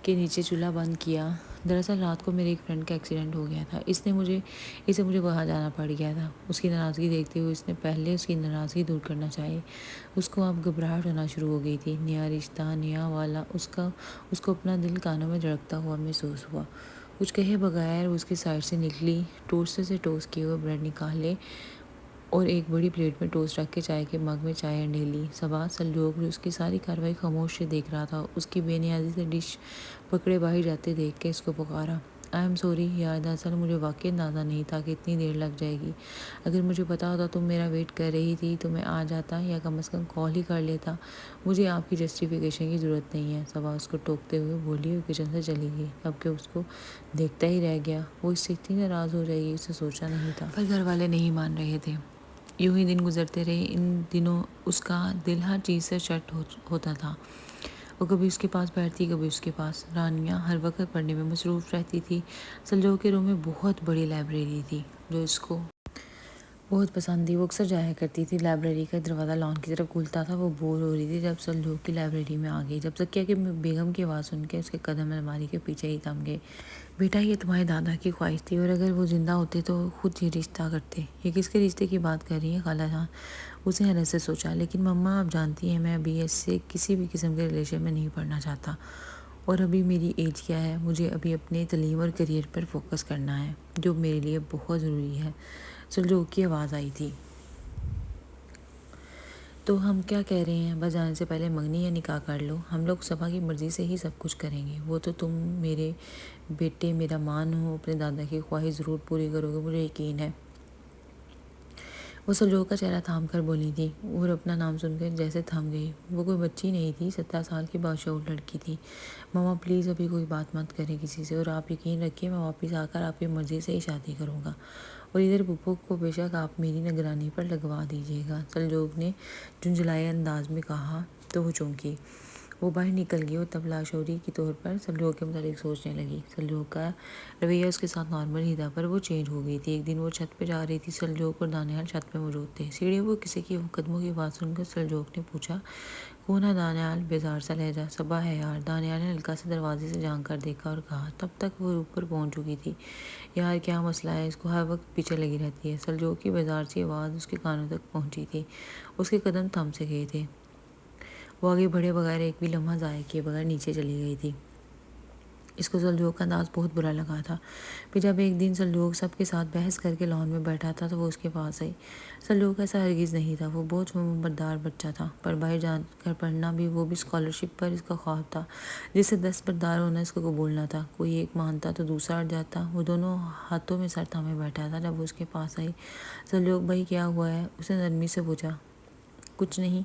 [SPEAKER 1] کے نیچے چولہا بند کیا۔ دراصل رات کو میرے ایک فرینڈ کا ایکسیڈنٹ ہو گیا تھا، اسے مجھے وہاں جانا پڑ گیا تھا۔ اس کی ناراضگی دیکھتے ہوئے اس نے پہلے اس کی ناراضگی دور کرنا چاہی۔ اس کو اب گھبراہٹ ہونا شروع ہو گئی تھی۔ نیا رشتہ، نیا والا، اس کو اپنا دل کانوں میں دھڑکتا ہوا محسوس ہوا۔ کچھ کہے بغیر وہ اس کی سائڈ سے نکلی، ٹوسٹر سے ٹوسٹ کیے ہوئے بریڈ نکالے اور ایک بڑی پلیٹ میں ٹوسٹ رکھ کے چائے کے مگ میں چائے انڈیلی۔ صبا سلجوق جو اس کی ساری کارروائی خاموش سے دیکھ رہا تھا، اس کی بے نیازی سے ڈش پکڑے باہر جاتے دیکھ کے اس کو پکارا، آئی ایم سوری یار، دراصل مجھے واقعی اندازہ نہیں تھا کہ اتنی دیر لگ جائے گی۔ اگر مجھے پتا ہوتا تم میرا ویٹ کر رہی تھی تو میں آ جاتا یا کم از کم کال ہی کر لیتا۔ مجھے آپ کی جسٹیفیکیشن کی ضرورت نہیں ہے۔ صبا اس کو ٹوکتے ہوئے بولی اور کچن سے چلی گئی۔ اب کہ اس کو دیکھتا ہی رہ گیا۔ وہ اس سے اتنی ناراض ہو جائے گی اسے سوچا نہیں تھا، پر گھر والے نہیں مان رہے تھے۔ یوں ہی دن گزرتے رہے۔ ان دنوں اس کا دل ہر چیز سے شٹ ہوتا تھا۔ وہ کبھی اس کے پاس بیٹھتی، کبھی اس کے پاس۔ رانیہ ہر وقت پڑھنے میں مصروف رہتی تھی۔ سلجوق کے روم میں بہت بڑی لائبریری تھی جو اس کو بہت پسند تھی۔ وہ اکثر جایا کرتی تھی۔ لائبریری کا دروازہ لان کی طرف کھلتا تھا۔ وہ بور ہو رہی تھی جب سلجوق کی لائبریری میں آ گئی۔ جب ذکیہ کی بیگم کی آواز سن کے اس کے قدم الماری کے پیچھے ہی تھم گئے۔ بیٹا یہ تمہارے دادا کی خواہش تھی اور اگر وہ زندہ ہوتے تو خود یہ رشتہ کرتے۔ یہ کس کے رشتے کی بات کر رہی ہیں خالہ جان؟ اس نے حیرت سے سوچا۔ لیکن مما آپ جانتی ہیں میں ابھی ایسے کسی بھی قسم کے ریلیشن میں نہیں پڑھنا چاہتا، اور ابھی میری ایج کیا ہے، مجھے ابھی اپنے تعلیم اور کیریئر پر فوکس کرنا ہے جو میرے لیے بہت ضروری ہے۔ سلجوق کی آواز آئی تھی۔ تو ہم کیا کہہ رہے ہیں، بس جانے سے پہلے منگنی یا نکاح کر لو، ہم لوگ صبا کی مرضی سے ہی سب کچھ کریں گے۔ وہ تو تم میرے بیٹے میرا مان ہو، اپنے دادا کی خواہش ضرور پوری کرو گے، مجھے یقین ہے۔ وہ سلجوق کا چہرہ تھام کر بولی تھی اور اپنا نام سن کر جیسے تھم گئی۔ وہ کوئی بچی نہیں تھی، 17 سال کی باشعور لڑکی تھی۔ ماما پلیز ابھی کوئی بات مت کریں کسی سے، اور آپ یقین رکھیے میں واپس آ کر آپ کی مرضی سے ہی شادی کروں گا، اور ادھر پھپھو کو بے شک آپ میری نگرانی پر لگوا دیجیے گا، سلجوق نے جھنجھلائے انداز میں کہا تو وہ چونکی۔ وہ باہر نکل گئی اور تب لاشعوری کے طور پر سلجوق کے متعلق سوچنے لگی۔ سلجوق کا رویہ اس کے ساتھ نارمل ہی تھا، پر وہ چینج ہو گئی تھی۔ ایک دن وہ چھت پہ جا رہی تھی، سلجوق اور دانیال چھت پہ موجود تھے۔ سیڑھیوں پر کسی کے قدموں کی آواز سن کر سلجوق نے پوچھا، کون ہے دانیال؟ بیزار سا لہجہ۔ صبا ہے یار، دانیال نے ہلکا سے دروازے سے جھانک کر دیکھا اور کہا۔ تب تک وہ اوپر پہنچ چکی تھی۔ یار کیا مسئلہ ہے، اس کو ہر وقت پیچھے لگی رہتی ہے۔ سلجوق کی بیزار سی آواز اس کے کانوں تک پہنچی تھی۔ اس کے قدم تھم سے گئے تھے۔ وہ آگے بڑھے بغیر ایک بھی لمحہ ضائع کیے بغیر نیچے چلی گئی تھی۔ اس کو سلجوق کا انداز بہت برا لگا تھا۔ پھر جب ایک دن سلجوق سب کے ساتھ بحث کر کے لان میں بیٹھا تھا تو وہ اس کے پاس آئی۔ سلجوق ایسا ہرگز نہیں تھا، وہ بہت فرمانبردار بچہ تھا، پر باہر جا کر پڑھنا بھی، وہ بھی اسکالرشپ پر، اس کا خواب تھا جسے دستبردار ہونا اس کو قبول نہ تھا۔ کوئی ایک مانتا تو دوسرا ہٹ جاتا۔ وہ دونوں ہاتھوں میں سر تھامے بیٹھا تھا جب وہ اس کے پاس آئی۔ سلجوق بھائی کیا ہوا ہے؟ اس نے نرمی سے پوچھا۔ کچھ نہیں،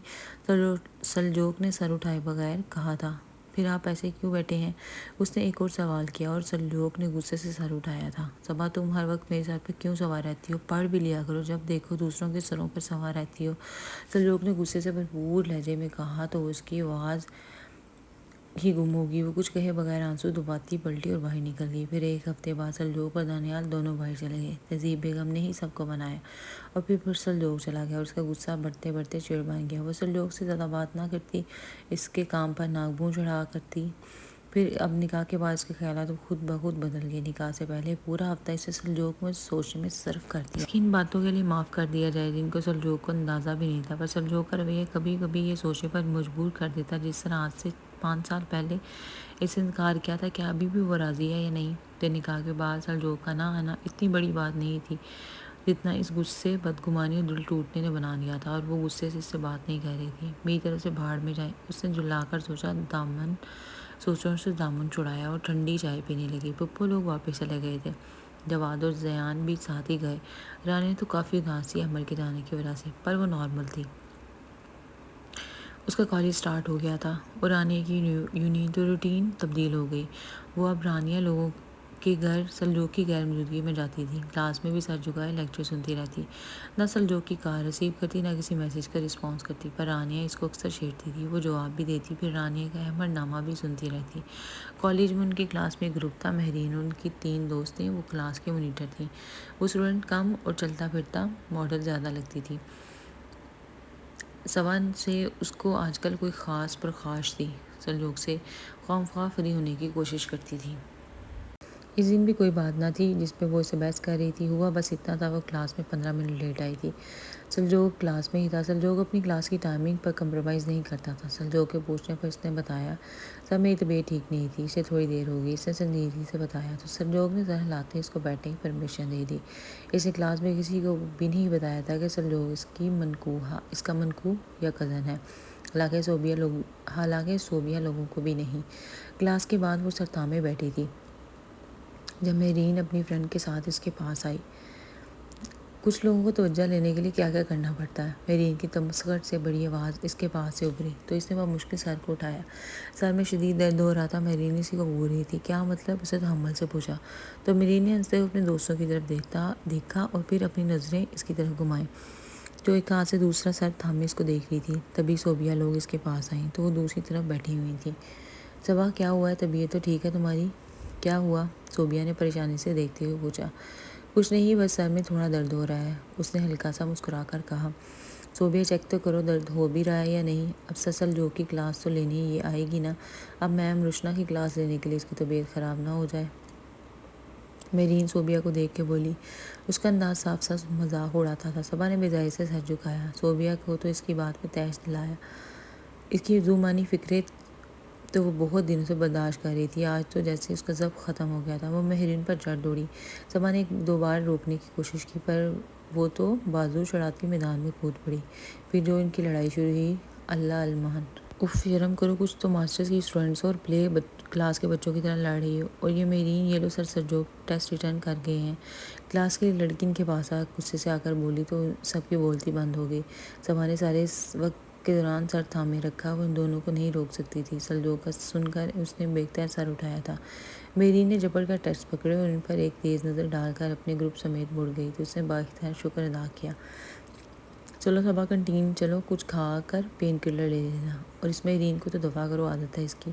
[SPEAKER 1] سلجوق نے سر اٹھائے بغیر کہا تھا۔ پھر آپ ایسے کیوں بیٹھے ہیں؟ اس نے ایک اور سوال کیا اور سلجوق نے غصے سے سر اٹھایا تھا۔ صبا تم ہر وقت میرے سر پہ کیوں سوار رہتی ہو؟ پڑھ بھی لیا کرو، جب دیکھو دوسروں کے سروں پر سوار رہتی ہو، سلجوق نے غصے سے بھرپور لہجے میں کہا تو اس کی آواز ہی گم ہوگی۔ وہ کچھ کہے بغیر آنسو دباتی پلٹی اور باہر نکل گئی۔ پھر ایک ہفتے بعد سلجوق اور دانیال دونوں باہر چلے گئے۔ تہذیب بیگم نے ہی سب کو منایا اور پھر سلجوق چلا گیا اور اس کا غصہ بڑھتے بڑھتے چڑ بن گیا۔ وہ سلجوق سے زیادہ بات نہ کرتی، اس کے کام پر ناک بھون چڑھا کرتی۔ پھر اب نکاح کے بعد اس کے خیالات خود بخود بدل گئے۔ نکاح سے پہلے پورا ہفتہ اسے سلجوق میں سوچنے میں صرف کر دیا۔ اس کی ان باتوں کے لیے معاف کر دیا جائے جن کو سلجوق کو اندازہ بھی نہیں تھا، پر سلجوق کا رویہ کبھی کبھی یہ سوچنے پر مجبور کر دیتا جس طرح آج سے 5 سال پہلے اس نے انکار کیا تھا کہ ابھی بھی وہ راضی ہے یا نہیں۔ پھر نکاح کے بعد سلجوق کا نہ آنا اتنی بڑی بات نہیں تھی جتنا اس غصے، بدگمانی اور دل ٹوٹنے نے بنا لیا تھا، اور وہ غصے سے اس سے بات نہیں کر رہی تھی۔ میری طرف سے بھاڑ میں جائے، اس نے جھلا کر سوچوں سے دامن چھڑایا اور ٹھنڈی چائے پینے لگی۔ پھپھو لوگ واپس چلے گئے تھے۔
[SPEAKER 2] جواد اور زیان بھی ساتھ ہی گئے۔ رانیہ تو کافی اداس تھی عمر کے جانے کی وجہ سے، پر وہ نارمل تھی۔ اس کا کالج سٹارٹ ہو گیا تھا اور رانیہ کی روٹین تبدیل ہو گئی۔ وہ اب رانیہ لوگوں کے گھر سلجوق کی غیر موجودگی میں جاتی تھی، کلاس میں بھی سر جھکائے لیکچر سنتی رہتی، نہ سلجوق کی کال ریسیو کرتی نہ کسی میسج کا رسپانس کرتی۔ پر رانیہ اس کو اکثر چھیڑتی تھی، وہ جواب بھی دیتی، پھر رانیہ کا احمر نامہ بھی سنتی رہتی۔ کالج میں ان کی کلاس میں ایک گروپ تھا، مہرین اور ان کی 3 دوست تھیں، وہ کلاس کے مانیٹر تھیں۔ وہ اسٹوڈنٹ کم اور چلتا پھرتا ماڈل زیادہ لگتی تھی۔ صبا سے اس کو آج کل کوئی خاص پرخاش تھی، سلجوق سے خواہ فری ہونے کی کوشش کرتی تھی۔ اس دن بھی کوئی بات نہ تھی جس پہ وہ اسے بحث کر رہی تھی، ہوا بس اتنا تھا وہ کلاس میں 15 منٹ لیٹ آئی تھی۔ سلجوق کلاس میں ہی تھا۔ سلجوق اپنی کلاس کی ٹائمنگ پر کمپرومائز نہیں کرتا تھا۔ سلجوق کے پوچھنے پر اس نے بتایا، سر میری طبیعت ٹھیک نہیں تھی، اسے تھوڑی دیر ہو گئی۔ اس نے سنجیدگی سے بتایا تو سلجوق نے سر ہلاتے اس کو بیٹھنے کی پرمیشن دے دی۔ اس نے کلاس میں کسی کو بھی نہیں بتایا تھا کہ سلجوق اس کا منکوہ یا کزن ہے، حالانکہ صوبیہ لوگوں کو بھی نہیں۔ کلاس کے بعد وہ سر تھامے بیٹھی تھی جب مہرین اپنی فرینڈ کے ساتھ اس کے پاس آئی۔ کچھ لوگوں کو توجہ لینے کے لیے کیا کیا کرنا پڑتا ہے۔ مہرین کی تمسخر سے بڑی آواز اس کے پاس سے ابھری تو اس نے بمشکل سر کو اٹھایا۔ سر میں شدید درد ہو رہا تھا۔ مہرین اسی کو گھور رہی تھی۔ کیا مطلب؟ اسے تحمل سے پوچھا تو مہرین نے ہنستے ہوئے اپنے دوستوں کی طرف دیکھا اور پھر اپنی نظریں اس کی طرف گھمائیں جو ایک ہاتھ سے دوسرا سر تھامے اس کو دیکھ رہی تھی۔ تبھی صوبیہ لوگ اس کے پاس آئیں تو وہ دوسری طرف بیٹھی ہوئی تھی۔ صبا کیا ہوا ہے؟ طبیعت تو ٹھیک ہے تمہاری؟ کیا ہوا؟ صوبیہ نے پریشانی سے دیکھتے ہوئے پوچھا۔ کچھ نہیں، بس سر میں تھوڑا درد ہو رہا ہے، اس نے ہلکا سا مسکرا کر کہا۔ صوبیہ چیک تو کرو درد ہو بھی رہا ہے یا نہیں۔ اب سلجوق کی کلاس تو لینے یہ آئے گی نا، اب میم روشنا کی کلاس لینے کے لیے اس کی طبیعت خراب نہ ہو جائے۔ مہرین صوبیہ کو دیکھ کے بولی، اس کا انداز صاف صاف مذاق اڑاتا تھا۔ صبا نے بیزاری سے سر جھکایا۔ صوبیہ کو تو اس کی بات میں تیش دلایا۔ اس کی زبانی فکریں تو وہ بہت دنوں سے برداشت کر رہی تھی، آج تو جیسے اس کا ضبط ختم ہو گیا تھا۔ وہ مہرین پر چڑھ دوڑی۔ صبا نے 1-2 بار روکنے کی کوشش کی پر وہ تو بازو چڑھاتی میدان میں کود پڑی۔ پھر جو ان کی لڑائی شروع ہوئی، اللہ المحن! اف، شرم کرو کچھ تو، ماسٹرز کی اسٹوڈنٹس اور پلے کلاس کے بچوں کی طرح لڑ رہی ہو۔ اور یہ مہرین، یہ لو سلجوق ٹیسٹ ریٹرن کر گئے ہیں۔ کلاس کی لڑکی ان کے پاس غصے سے آ کر بولی تو سب کی بولتی بند ہو گئی۔ صبا نے سارے اس وقت کے دوران سر تھامے رکھا، وہ ان دونوں کو نہیں روک سکتی تھی۔ سلجوق کا سن کر اس نے بے اختیار سر اٹھایا تھا۔ مہرین نے جھپٹ کر ٹیسٹ پکڑے اور ان پر ایک تیز نظر ڈال کر اپنے گروپ سمیت مڑ گئی تو اس نے بااختیار شکر ادا کیا۔ چلو صبا کنٹین چلو، کچھ کھا کر پین کلر لے لینا۔ اور اس مہرین کو تو دفع کرو، عادت ہے اس کی،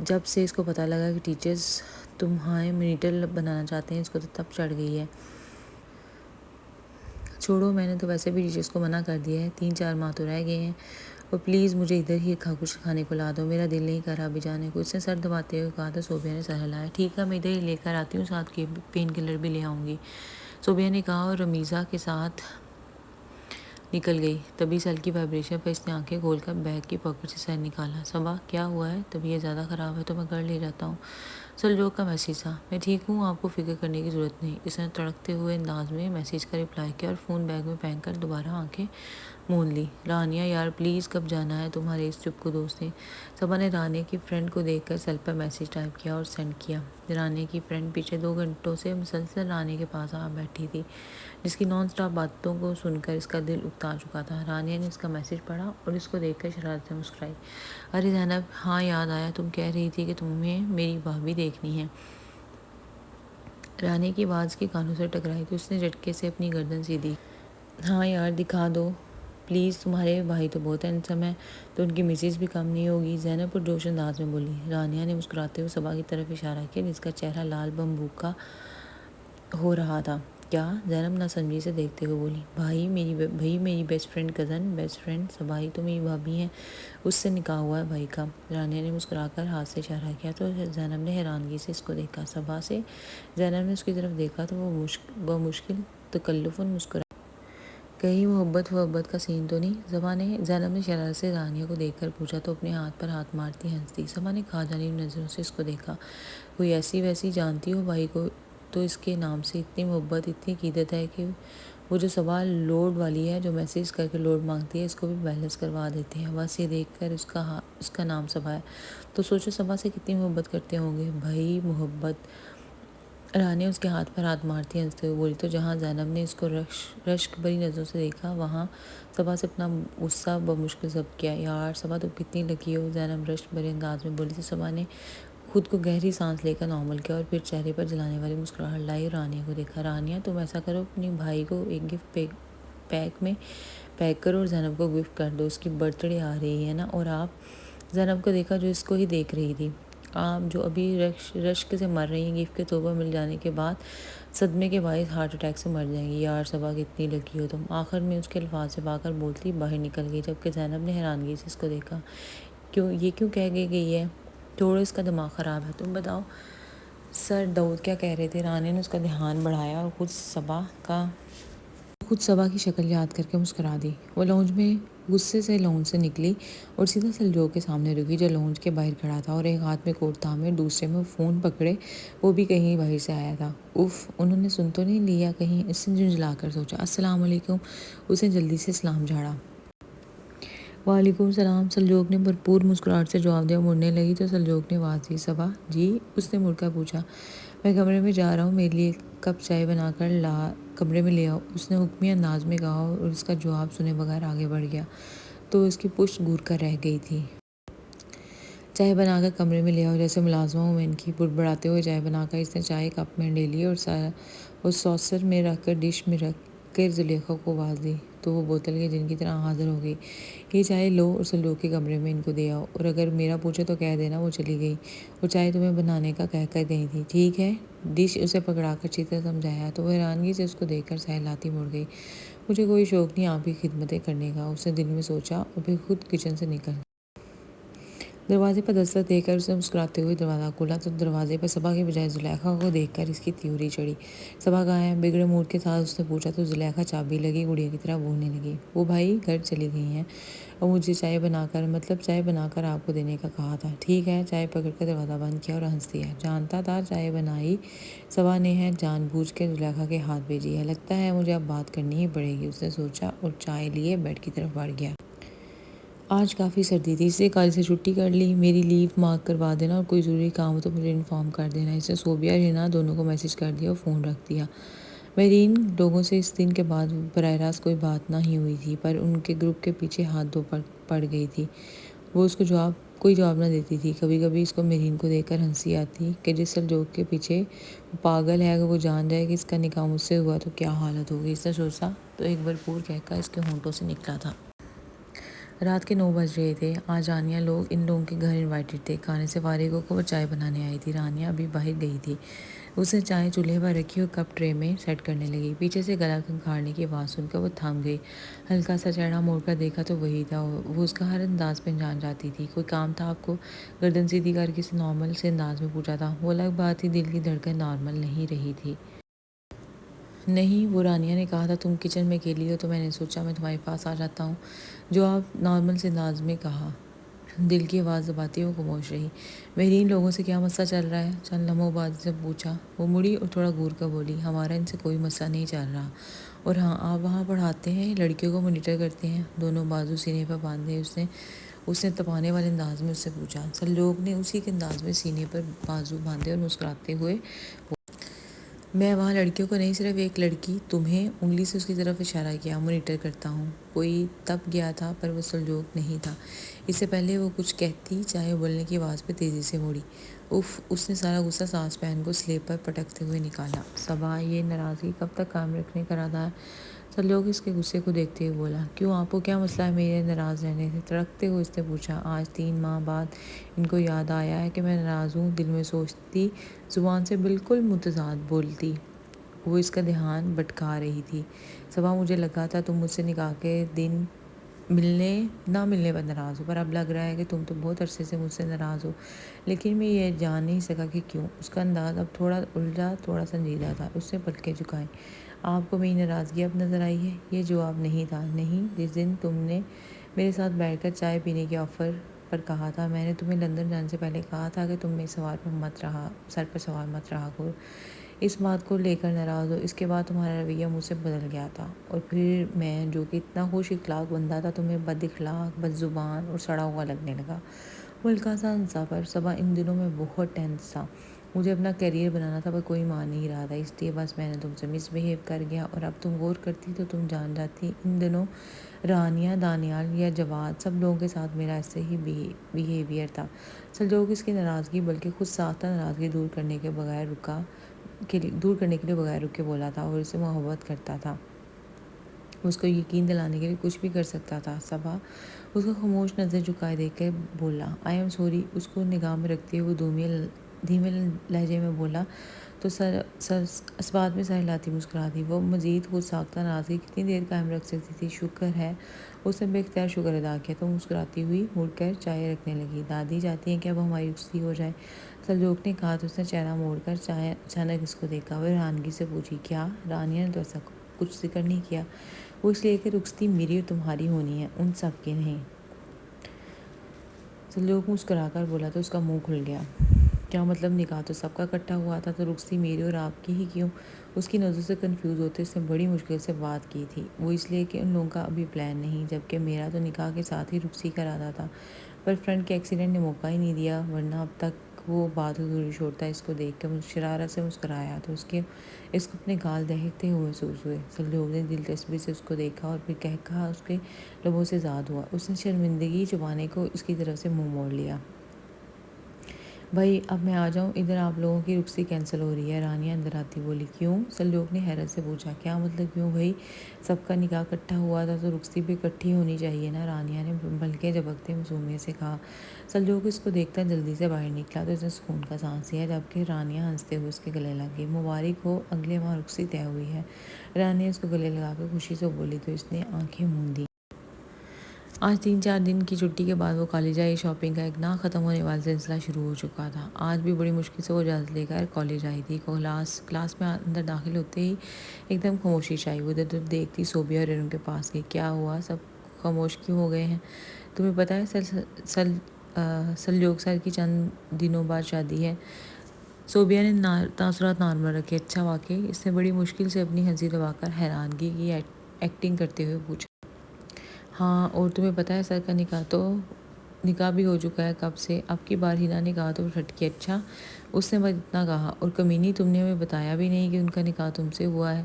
[SPEAKER 2] جب سے اس کو پتہ لگا کہ ٹیچرز تمہیں مانیٹر بنانا چاہتے ہیں اس کو تو تب چڑھ گئی ہے۔ چھوڑو، میں نے تو ویسے بھی ٹیچرز کو منع کر دیا ہے، 3-4 ماہ تو رہ گئے ہیں، اور پلیز مجھے ادھر ہی کچھ کھانے کو لا دو، میرا دل نہیں کر رہا ابھی جانے کو۔ اس نے سر دباتے ہوئے کہا تو صوبیہ نے سر ہلایا۔ ٹھیک ہے، میں ادھر ہی لے کر آتی ہوں، ساتھ کے پین کلر بھی لے آؤں گی، صوبیہ نے کہا اور رمیزہ کے ساتھ نکل گئی۔ تبھی سر کی وائبریشن پر اس نے آنکھیں کھول کر بیگ کی پاکٹ سے سر نکالا۔ صبا کیا ہوا ہے؟ طبیعت زیادہ خراب ہے تو میں گھر لے جاتا ہوں۔ سلجوق کا میسج تھا، میں ٹھیک ہوں، آپ کو فکر کرنے کی ضرورت نہیں۔ اس نے تڑکتے ہوئے انداز میں میسج کا رپلائی کیا اور فون بیگ میں پھینک کر دوبارہ آنکھیں موند لی۔ رانیہ یار پلیز، کب جانا ہے تمہارے اس چپ کو دوست نے؟ صبا نے رانیہ کی فرینڈ کو دیکھ کر سیل پر میسج ٹائپ کیا اور سینڈ کیا۔ رانیہ کی فرینڈ پچھلے 2 گھنٹوں سے مسلسل رانیہ کے پاس آ بیٹھی تھی، جس کی نان اسٹاپ باتوں کو سن کر اس کا دل اکتا چکا تھا۔ رانیہ نے اس کا میسج پڑھا اور اس کو دیکھ کر شرارت سے مسکرائی۔ ارے زینب، ہاں یاد آیا، تم کہہ رہی تھی کہ تمہیں میری بھابھی دیکھنی ہے۔ رانیہ کی آواز کے کانوں سے ٹکرائی تو اس نے جھٹکے سے اپنی گردن سیدھی۔ ہاں یار دکھا دو پلیز، تمہارے بھائی تو بہت ہینڈسم ہے تو ان کی مسز بھی کم نہیں ہوگی، زینب پرجوش انداز میں بولی۔ رانیہ نے مسکراتے ہوئے صبا کی طرف اشارہ کیا جس کا چہرہ لال بمبوکا ہو رہا تھا۔ کیا؟ زینب ناسمجھی سے دیکھتے ہوئے بولی۔ بھائی میری best friend cousin best friend Saba ہی تو میری بھابھی ہیں، اس سے نکاح ہوا ہے بھائی کا۔ رانیہ نے مسکرا کر ہاتھ سے اشارہ کیا تو زینب نے حیرانگی سے اس کو دیکھا۔ صبا سے زینب نے اس کی طرف دیکھا تو وہ بمشکل تکلف مسکرائی۔ کہیں محبت کا سین تو نہیں؟ زینب نے شرارت سے رانیہ کو دیکھ کر پوچھا تو اپنے ہاتھ پر ہاتھ مارتی ہنس دی۔ صبا نے کھا جانی نظروں سے اس کو دیکھا۔ کوئی ایسی ویسی جانتی ہو بھائی کو تو اس کے نام سے اتنی محبت اتنی عقیدت ہے کہ وہ جو صبا لوڈ والی ہے جو میسج کر کے لوڈ مانگتی ہے اس کو بھی بیلنس کروا دیتے ہیں، بس یہ دیکھ کر اس کا نام صبا ہے تو سوچو صبا سے کتنی محبت کرتے ہوں گے۔ بھائی محبت
[SPEAKER 1] رانیہ اس کے ہاتھ پر ہاتھ مارتی ہنستے ہوئے بولی تو جہاں زینب نے اس کو رشک بھری نظروں سے دیکھا وہاں صبا سے اپنا غصہ بمشکل ضبط کیا۔ یار صبا تم کتنی لکی ہو، زینب رشک بھرے انداز میں بولی تو صبا نے خود کو گہری سانس لے کر نارمل کیا اور پھر چہرے پر جلانے والی مسکراہٹ لائی اور رانیہ کو دیکھا۔ رانیہ تم ایسا کرو، اپنے بھائی کو ایک گفٹ پیک میں پیک کرو اور زینب کو گفٹ کر دو، اس کی برتھ ڈے آ رہی ہے نا۔ اور آپ زینب کو دیکھا جو اس کو ہی دیکھ رہی تھی، آپ جو ابھی رشک سے مر رہی ہیں، گفٹ کے تحفہ مل جانے کے بعد صدمے کے باعث ہارٹ اٹیک سے مر جائیں گی۔ یار صبا کتنی لکی ہو تم، آخر میں اس کے الفاظ سے کر بولتی باہر نکل گئی، جبکہ زینب نے حیرانگی سے اس کو دیکھا۔ یہ کیوں کہہ گئی ہے؟ تھوڑا اس کا دماغ خراب ہے، تم بتاؤ سر داؤد کیا کہہ رہے تھے؟ رانیہ نے اس کا دھیان بڑھایا اور خود صبا کی شکل یاد کر کے مسکرا دی۔ وہ لاؤنج میں غصے سے لاؤنج سے نکلی اور سیدھا سلجوق کے سامنے رکی جو لاؤنج کے باہر کھڑا تھا اور ایک ہاتھ میں کوٹ تھامے دوسرے میں فون پکڑے وہ بھی کہیں باہر سے آیا تھا۔ اف، انہوں نے سن تو نہیں لیا کہیں؟ اس نے جھنجھلا کر سوچا۔ السلام علیکم، اس نے جلدی سے سلام جھاڑا۔ وعلیکم السلام، سلجوق نے بھرپور مسکراہٹ سے جواب دیا۔ مڑنے لگی تو سلجوق نے آواز دی، صبا جی؟ اس نے مڑ کر پوچھا۔ میں کمرے میں جا رہا ہوں، میرے لیے ایک کپ چائے بنا کر کمرے میں لے آؤ، اس نے حکمی انداز میں کہا اور اس کا جواب سنے بغیر آگے بڑھ گیا تو اس کی پشت گور کر رہ گئی تھی۔ چائے بنا کر کمرے میں لے آؤ جیسے ملازمہ ہوں میں ان کی۔ بڑبڑاتے ہوئے چائے بنا کر اس نے چائے کپ میں لے لی اور سوسر میں رکھ کر ڈش میں رکھ کر زلیخا کو آواز دی تو وہ بوتل کے جن کی طرح حاضر ہو گئی۔ یہ چائے لو اور سلجوق کے کمرے میں ان کو دے آؤ، اور اگر میرا پوچھے تو کہہ دینا وہ چلی گئی، وہ چائے تمہیں بنانے کا کہہ کر گئی تھی، ٹھیک ہے؟ ڈش اسے پکڑا کر اچھی طرح سمجھایا تو وہ حیرانگی سے اس کو دیکھ کر سہلاتی مڑ گئی۔ مجھے کوئی شوق نہیں آپ کی خدمتیں کرنے کا، اس نے دل میں سوچا اور پھر خود کچن سے نکل دروازے پر دستک دے کر اس نے مسکراتے ہوئے دروازہ کھولا تو دروازے پر صبا کی بجائے زلیخا کو دیکھ کر اس کی تیوری چڑھی۔ صبا کہاں ہے؟ بگڑے موڈ کے ساتھ اس نے پوچھا تو زلیخا چابی لگی گڑیا کی طرح بولنے لگی، وہ بھائی گھر چلی گئی ہیں اور مجھے چائے بنا کر آپ کو دینے کا کہا تھا، ٹھیک ہے؟ چائے پکڑ کر دروازہ بند کیا اور ہنس دیا۔ جانتا تھا چائے بنائی صبا نے ہے، جان بوجھ کے زلیخا کے ہاتھ بھیجی ہے، لگتا ہے مجھے اب بات کرنی ہی پڑے گی، اس نے سوچا اور چائے لیے بیڈ کی طرف بڑھ گیا۔ آج کافی سردی تھی اس لیے کالج سے چھٹی کر لی، میری لیو مارک کروا دینا اور کوئی ضروری کام ہو تو مجھے انفارم کر دینا۔ اس نے صوبیہ اور ہنا دونوں کو میسج کر دیا اور فون رکھ دیا۔ مہرین لوگوں سے اس دن کے بعد براہ راست کوئی بات نہ ہی ہوئی تھی، پر ان کے گروپ کے پیچھے ہاتھ دھو پڑ گئی تھی۔ وہ اس کو کوئی جواب نہ دیتی تھی۔ کبھی کبھی اس کو مہرین کو دیکھ کر ہنسی آتی کہ جس سلجوق کے پیچھے وہ پاگل ہے، اگر وہ جان جائے کہ اس کا نکاح مجھ سے ہوا تو کیا حالت ہوگی، اس نے سوچا تو ایک بھرپور کہکا اس کے ہونٹوں سے نکلا تھا۔ رات کے 9 بج رہے تھے۔ آج رانیہ لوگ ان لوگوں کے گھر انوائٹڈ تھے۔ کھانے سے فارغ ہو کر وہ چائے بنانے آئی تھی۔ رانیہ ابھی باہر گئی تھی، اس نے چائے چولہے پر رکھی اور کپ ٹرے میں سیٹ کرنے لگی۔ پیچھے سے گلا کھنکھاڑنے کی آواز سن کر وہ تھم گئی، ہلکا سا چہرہ موڑ کر دیکھا تو وہی تھا، وہ اس کا ہر انداز پہچان جاتی تھی۔ کوئی کام تھا آپ کو؟ گردن سیدھی کر کسی نارمل سے انداز میں پوچھا تھا۔ وہ الگ بات تھی، دل کی دھڑکن نارمل نہیں رہی تھی۔ نہیں، وہ رانیہ نے کہا تھا تم کچن میں اکیلی ہو تو میں نے سوچا میں تمہارے پاس آ جاتا ہوں، جو آپ نارمل سے انداز میں کہا۔ دل کی آواز دباتی وہ خاموش رہی۔ مہرین لوگوں سے کیا مسئلہ چل رہا ہے؟ چند لمحوں بعد اس نے پوچھا۔ وہ مڑی اور تھوڑا گور کر بولی، ہمارا ان سے کوئی مسئلہ نہیں چل رہا، اور ہاں آپ وہاں پڑھاتے ہیں، لڑکیوں کو مانیٹر کرتے ہیں؟ دونوں بازو سینے پر باندھے اس نے تپانے والے انداز میں اس سے پوچھا۔ سلجوق نے اسی کے انداز میں سینے پر بازو باندھے اور مسکراتے ہوئے میں وہاں لڑکیوں کو نہیں، صرف ایک لڑکی تمہیں، انگلی سے اس کی طرف اشارہ کیا، مانیٹر کرتا ہوں۔ کوئی تپ گیا تھا پر وہ سلجوق نہیں تھا۔ اس سے پہلے وہ کچھ کہتی چاہے بولنے کی آواز پہ تیزی سے مڑی۔ اف، اس نے سارا غصہ سانس بہن کو سلیب پر پٹکتے ہوئے نکالا۔ صبا، یہ ناراضگی کب تک قائم رکھنے کا ارادہ ہے؟ سلجوق اس کے غصے کو دیکھتے ہوئے بولا۔ کیوں، آپ کو کیا مسئلہ ہے میرے ناراض رہنے سے؟ تڑکتے ہوئے اس نے پوچھا۔ آج 3 ماہ بعد ان کو یاد آیا ہے کہ میں ناراض ہوں، دل میں سوچتی، زبان سے بالکل متضاد بولتی۔ وہ اس کا دھیان بھٹکا رہی تھی۔ صبا، مجھے لگا تھا تم مجھ سے نکاح کے دن نہ ملنے پر ناراض ہو، پر اب لگ رہا ہے کہ تم تو بہت عرصے سے مجھ سے ناراض ہو، لیکن میں یہ جان نہیں سکا کہ کیوں۔ اس کا انداز اب تھوڑا الجھا، تھوڑا سنجیدہ تھا۔ اس نے پلکیں جھکائیں۔ آپ کو میری ناراضگی اب نظر آئی ہے؟ یہ جواب نہیں تھا۔ نہیں، جس دن تم نے میرے ساتھ بیٹھ کر چائے پینے کے آفر پر کہا تھا، میں نے تمہیں لندن جانے سے پہلے کہا تھا کہ تم میرے سر پر سوار مت رہا کرو، اس بات کو لے کر ناراض ہو۔ اس کے بعد تمہارا رویہ مجھ سے بدل گیا تھا، اور پھر میں جو کہ اتنا خوش اخلاق بندہ تھا تمہیں بد اخلاق، بد زبان اور سڑا ہوا لگنے لگا۔ وہ ہلکا سا ہنسا، پر صبا ان دنوں میں بہت ٹینس تھا۔
[SPEAKER 2] مجھے اپنا کیریئر بنانا تھا پر کوئی مان نہیں رہا تھا، اس لیے بس میں نے تم سے مس بہیو کر گیا، اور اب تم غور کرتی تو تم جان جاتی ان دنوں رانیہ، دانیال یا جواد سب لوگوں کے ساتھ میرا ایسے ہی بیہیویئر تھا۔ سلجوق اس کی ناراضگی بلکہ خود ساختہ ناراضگی دور کرنے کے لیے بغیر رکے بولا تھا اور اسے محبت کرتا تھا، اس کو یقین دلانے کے لیے کچھ بھی کر سکتا تھا۔ صبا اس کو خاموش نظر جھکائے دیکھ کے بولا آئی ایم سوری، اس کو نگاہ میں رکھتے ہوئے دھیمے لہجے میں بولا تو اس بات میں سر ہلاتی مسکرا دی۔ وہ مزید خود ساختہ ناراضگی کتنی دیر قائم رکھ سکتی تھی؟ شکر ہے اس نے بے اختیار شکر ادا کیا تو مسکراتی ہوئی مڑ کر چائے رکھنے لگی۔ دادی چاہتی ہیں کہ اب ہماری رخصتی ہو جائے، سلجوق نے کہا تو اس نے چہرہ موڑ کر اچانک اس کو دیکھا۔ وہ حیرانگی سے پوچھی کیا؟ رانیہ نے تو ایسا کچھ ذکر نہیں کیا۔ وہ اس لیے کہ رخصتی میری اور تمہاری ہونی ہے، ان سب کی نہیں۔ سلجوق مسکرا کر بولا تو اس کا منہ کھل گیا۔ کیا مطلب؟ نکاح تو سب کا اکٹھا ہوا تھا تو رخصتی میری اور آپ کی ہی کیوں؟ اس کی نظروں سے کنفیوز ہوتے اس نے بڑی مشکل سے بات کی تھی۔ وہ اس لیے کہ ان لوگوں کا ابھی پلان نہیں، جبکہ میرا تو نکاح کے ساتھ ہی رخصتی کا ارادہ تھا، پر فرنٹ کے ایکسیڈنٹ نے موقع ہی نہیں دیا، ورنہ اب تک وہ بات ادھوری چھوڑتا۔ اس کو دیکھ کر شرارت سے مسکرایا تو اس کو اپنے گال دہکتے ہوئے محسوس ہوئے۔ سلجوق نے دلچسپی سے اس کو دیکھا اور پھر کہا اس کے لبوں سے زاد ہوا۔ اس نے شرمندگی چھپانے کو اس کی طرف سے منہ موڑ لیا۔ بھائی اب میں آ جاؤں ادھر، آپ لوگوں کی رخصتی کینسل ہو رہی ہے۔ رانیہ اندر آتی بولی کیوں؟ سلجوق نے حیرت سے پوچھا۔ کیا مطلب کیوں بھائی؟ سب کا نکاح اکٹھا ہوا تھا تو رخصتی بھی اکٹھی ہونی چاہیے نا، رانیہ نے بلکہ جھبکتے معصومیت سے کہا۔ سلجوق اس کو دیکھتا جلدی سے باہر نکلا تو اس نے سکون کا سانس لیا، جبکہ رانیہ ہنستے ہوئے اس کے گلے لگ گئی۔ مبارک ہو، اگلے ماہ رخصتی طے ہوئی ہے، رانیہ اس کو گلے لگا کر خوشی سے بولی تو اس نے آنکھیں موندی۔ آج 3-4 دن کی چھٹی کے بعد وہ کالج آئی۔ شاپنگ کا ایک نہ ختم ہونے والا سلسلہ شروع ہو چکا تھا۔ آج بھی بڑی مشکل سے وہ اجازت لے کر کالج آئی تھی۔ کلاس میں اندر داخل ہوتے ہی ایک دم خاموشی چھائی۔ وہ ادھر دیکھتی صوبیہ اور ارم کے پاس گئی۔ کیا ہوا؟ سب خاموش کیوں ہو گئے ہیں؟ تمہیں پتہ ہے سلجوق سر کی چند دنوں بعد شادی ہے؟ صوبیہ نے تاثرات نارمل رکھے۔ اچھا واقعی؟ اس نے بڑی مشکل سے اپنی ہنسی دبا کر حیرانگی کی ایکٹنگ کرتے ہوئے پوچھا۔ ہاں، اور تمہیں پتہ ہے سر کا نکاح بھی ہو چکا ہے کب سے؟ اب کی بار ہینا نے کہا تو ٹھٹکی۔ اچھا، اس نے بس اتنا کہا؟ اور کمینی تم نے ہمیں بتایا بھی نہیں کہ ان کا نکاح تم سے ہوا ہے،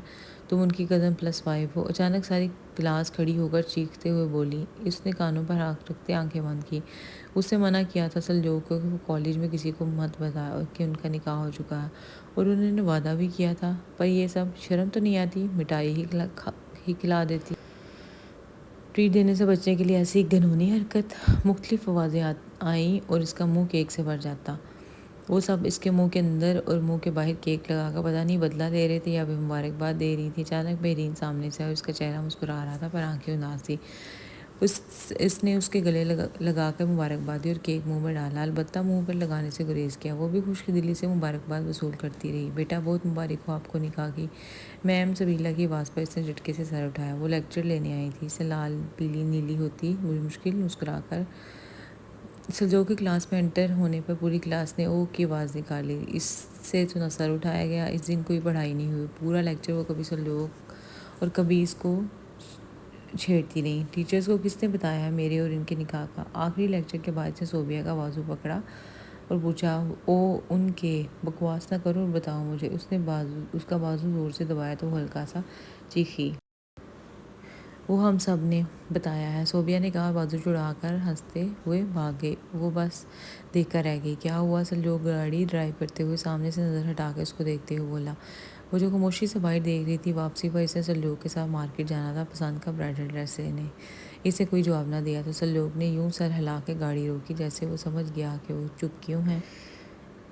[SPEAKER 2] تم ان کی کزن +5 ہو۔ اچانک ساری کلاس کھڑی ہو کر چیختے ہوئے بولی۔ اس نے کانوں پر ہاتھ رکھتے آنکھیں بند کی۔ اس نے منع کیا تھا سلجوق کو کہ وہ کالج میں کسی کو مت بتائے کہ ان کا نکاح ہو چکا ہے، اور انہوں نے وعدہ بھی کیا تھا، پر یہ سب شرم تو نہیں آتی؟ مٹائی ہی کھلا دیتی۔ ٹریٹ دینے سے بچنے کے لیے ایسی گھنونی حرکت! مختلف آوازیں آئیں اور اس کا منہ کیک سے بھر جاتا۔ وہ سب اس کے منہ کے اندر اور منہ کے باہر کیک لگا کر پتہ نہیں بدلہ لے رہے تھے یا بھی مبارکباد دے رہی تھی۔ اچانک بحرین سامنے سے آئی۔ اس کا چہرہ مسکرا رہا تھا پر آنکھیں اداس تھیں۔ اس نے اس کے گلے لگا کر مبارکباد دی اور کیک منہ میں ڈالا، البتہ منہ پر لگانے سے گریز کیا۔ وہ بھی خوش دلی سے مبارکباد وصول کرتی رہی۔ بیٹا بہت مبارک ہو آپ کو نکاح کی۔ میم سبیلا کی آواز پر اس نے جھٹکے سے سر اٹھایا۔ وہ لیکچر لینے آئی تھی۔ اس نے لال پیلی نیلی ہوتی مشکل مسکرا کر سلجوق کی کلاس میں انٹر ہونے پر پوری کلاس نے اوہ کی آواز نکالی۔ اس سے تو نہ سر اٹھایا گیا۔ اس دن کوئی پڑھائی نہیں ہوئی۔ پورا لیکچر وہ کبھی سلجوق اور کبھی اس کو چھیڑتی رہی۔ ٹیچرز کو کس نے بتایا ہے میرے اور ان کے نکاح کا؟ آخری لیکچر کے بعد اس نے صوبیہ کا بازو پکڑا اور پوچھا۔ ان کے بکواس نہ کرو اور بتاؤ مجھے۔ اس کا بازو زور سے دبایا تو وہ ہلکا سا چیخی۔ وہ ہم سب نے بتایا ہے، صوبیہ نے کہا، بازو چھڑا کر ہنستے ہوئے بھاگ گئی۔ وہ بس دیکھ کر رہ گئی۔ کیا ہوا؟ سلجوق گاڑی ڈرائیو کرتے ہوئے سامنے سے نظر ہٹا کر اس کو دیکھتے ہوئے بولا۔ وہ جو خاموشی سے باہر دیکھ رہی تھی۔ واپسی پر اس نے سلجوق کے ساتھ مارکیٹ جانا تھا پسند کا برائڈل ڈریس لینے۔ اس نے کوئی جواب نہ دیا تو سلجوق نے یوں سر ہلا کے گاڑی روکی جیسے وہ سمجھ گیا کہ وہ چپ کیوں ہے۔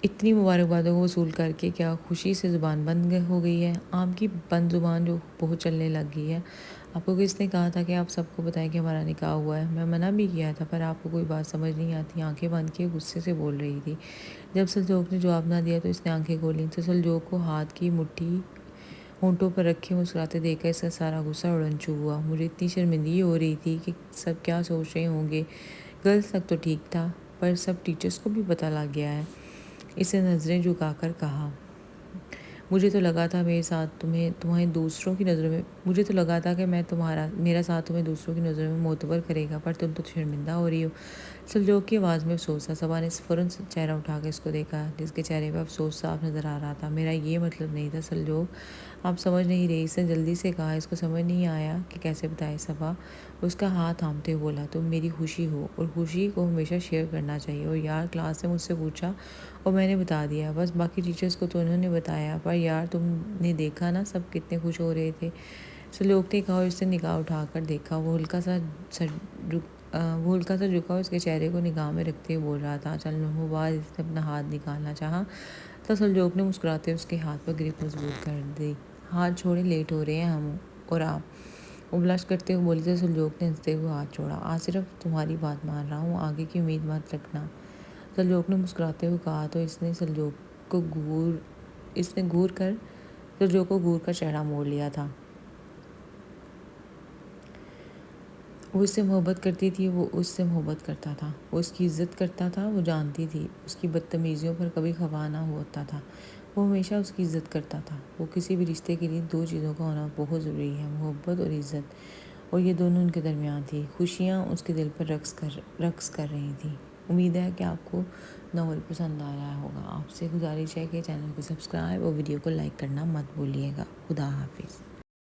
[SPEAKER 2] اتنی مبارکبادوں کو وصول کر کے کیا خوشی سے زبان بند ہو گئی ہے؟ آپ کی بند زبان جو بہت چلنے لگ گئی ہے۔ آپ کو کس نے کہا تھا کہ آپ سب کو بتائیں کہ ہمارا نکاح ہوا ہے؟ میں منع بھی کیا تھا پر آپ کو کوئی بات سمجھ نہیں آتی۔ آنکھیں بند کیے غصے سے بول رہی تھی۔ جب سلجوق نے جواب نہ دیا تو اس نے آنکھیں کھولیں تو سلجوق کو ہاتھ کی مٹھی ہونٹوں پر رکھے مسکراتے دیکھ کر اس کا سارا غصہ اڑنچو ہوا۔ مجھے اتنی شرمندگی ہو رہی تھی کہ سب کیا سوچ رہے ہوں گے۔ گرلز تک تو ٹھیک تھا پر سب ٹیچرز کو بھی پتہ لگ گیا ہے۔ اس نے نظریں جھکا کر کہا۔ مجھے تو لگا تھا میرے ساتھ تمہیں دوسروں کی نظروں میں
[SPEAKER 1] مجھے تو لگا تھا کہ میرا ساتھ تمہیں دوسروں کی نظروں میں معتبر کرے گا، پر تم تو شرمندہ ہو رہی ہو۔ سلجوق کی آواز میں افسوس تھا۔ صبا نے فوراً چہرہ اٹھا کے اس کو دیکھا، جس کے چہرے پر افسوس صاف نظر آ رہا تھا۔ میرا یہ مطلب نہیں تھا سلجوق، آپ سمجھ نہیں رہی۔ اس نے جلدی سے کہا، اس کو سمجھ نہیں آیا کہ کیسے بتائے۔ صبا اس کا ہاتھ تھامتے ہوئے بولا، تم میری خوشی ہو، اور خوشی کو ہمیشہ شیئر کرنا چاہیے۔ اور یار، کلاس نے مجھ سے پوچھا اور میں نے بتا دیا، بس باقی ٹیچرز کو تو انہوں نے بتایا، پر یار تم نے دیکھا نا سب کتنے خوش ہو رہے تھے۔ سلجوق نے کہا اور اس نے نگاہ اٹھا کر دیکھا۔ وہ ہلکا سا جھکا اور اس کے چہرے کو نگاہ میں رکھتے ہوئے بول رہا تھا۔ چند لمحوں بعد اس نے اپنا ہاتھ نکالنا چاہا تو سلجوق نے مسکراتے ہوئے اس کے ہاتھ پر گرپ مضبوط کر دی۔ ہاتھ چھوڑیں، لیٹ ہو رہے ہیں ہم اور آپ، وہ بلش کرتے ہوئے بولی تو سلجوق نے ہنستے ہوئے ہاتھ چھوڑا۔ آج صرف تمہاری بات مان رہا ہوں، آگے کی امید مت رکھنا، سلجوق نے مسکراتے ہوئے کہا تو اس نے گھور کر سلجوق کو گھور کر چہرہ موڑ لیا تھا۔ وہ اس سے محبت کرتی تھی، وہ اس سے محبت کرتا تھا، وہ اس کی عزت کرتا تھا، وہ جانتی تھی اس کی بدتمیزیوں پر کبھی خفا نہ ہوتا تھا، وہ ہمیشہ اس کی عزت کرتا تھا۔ وہ کسی بھی رشتے کے لیے دو چیزوں کا ہونا بہت ضروری ہے، محبت اور عزت، اور یہ دونوں ان کے درمیان تھی۔ خوشیاں اس کے دل پر رقص کر رہی تھیں۔ امید ہے کہ آپ کو ناول پسند آ رہا ہوگا۔ آپ سے گزارش ہے کہ چینل کو سبسکرائب اور ویڈیو کو لائک کرنا مت بھولیے گا۔ خدا حافظ۔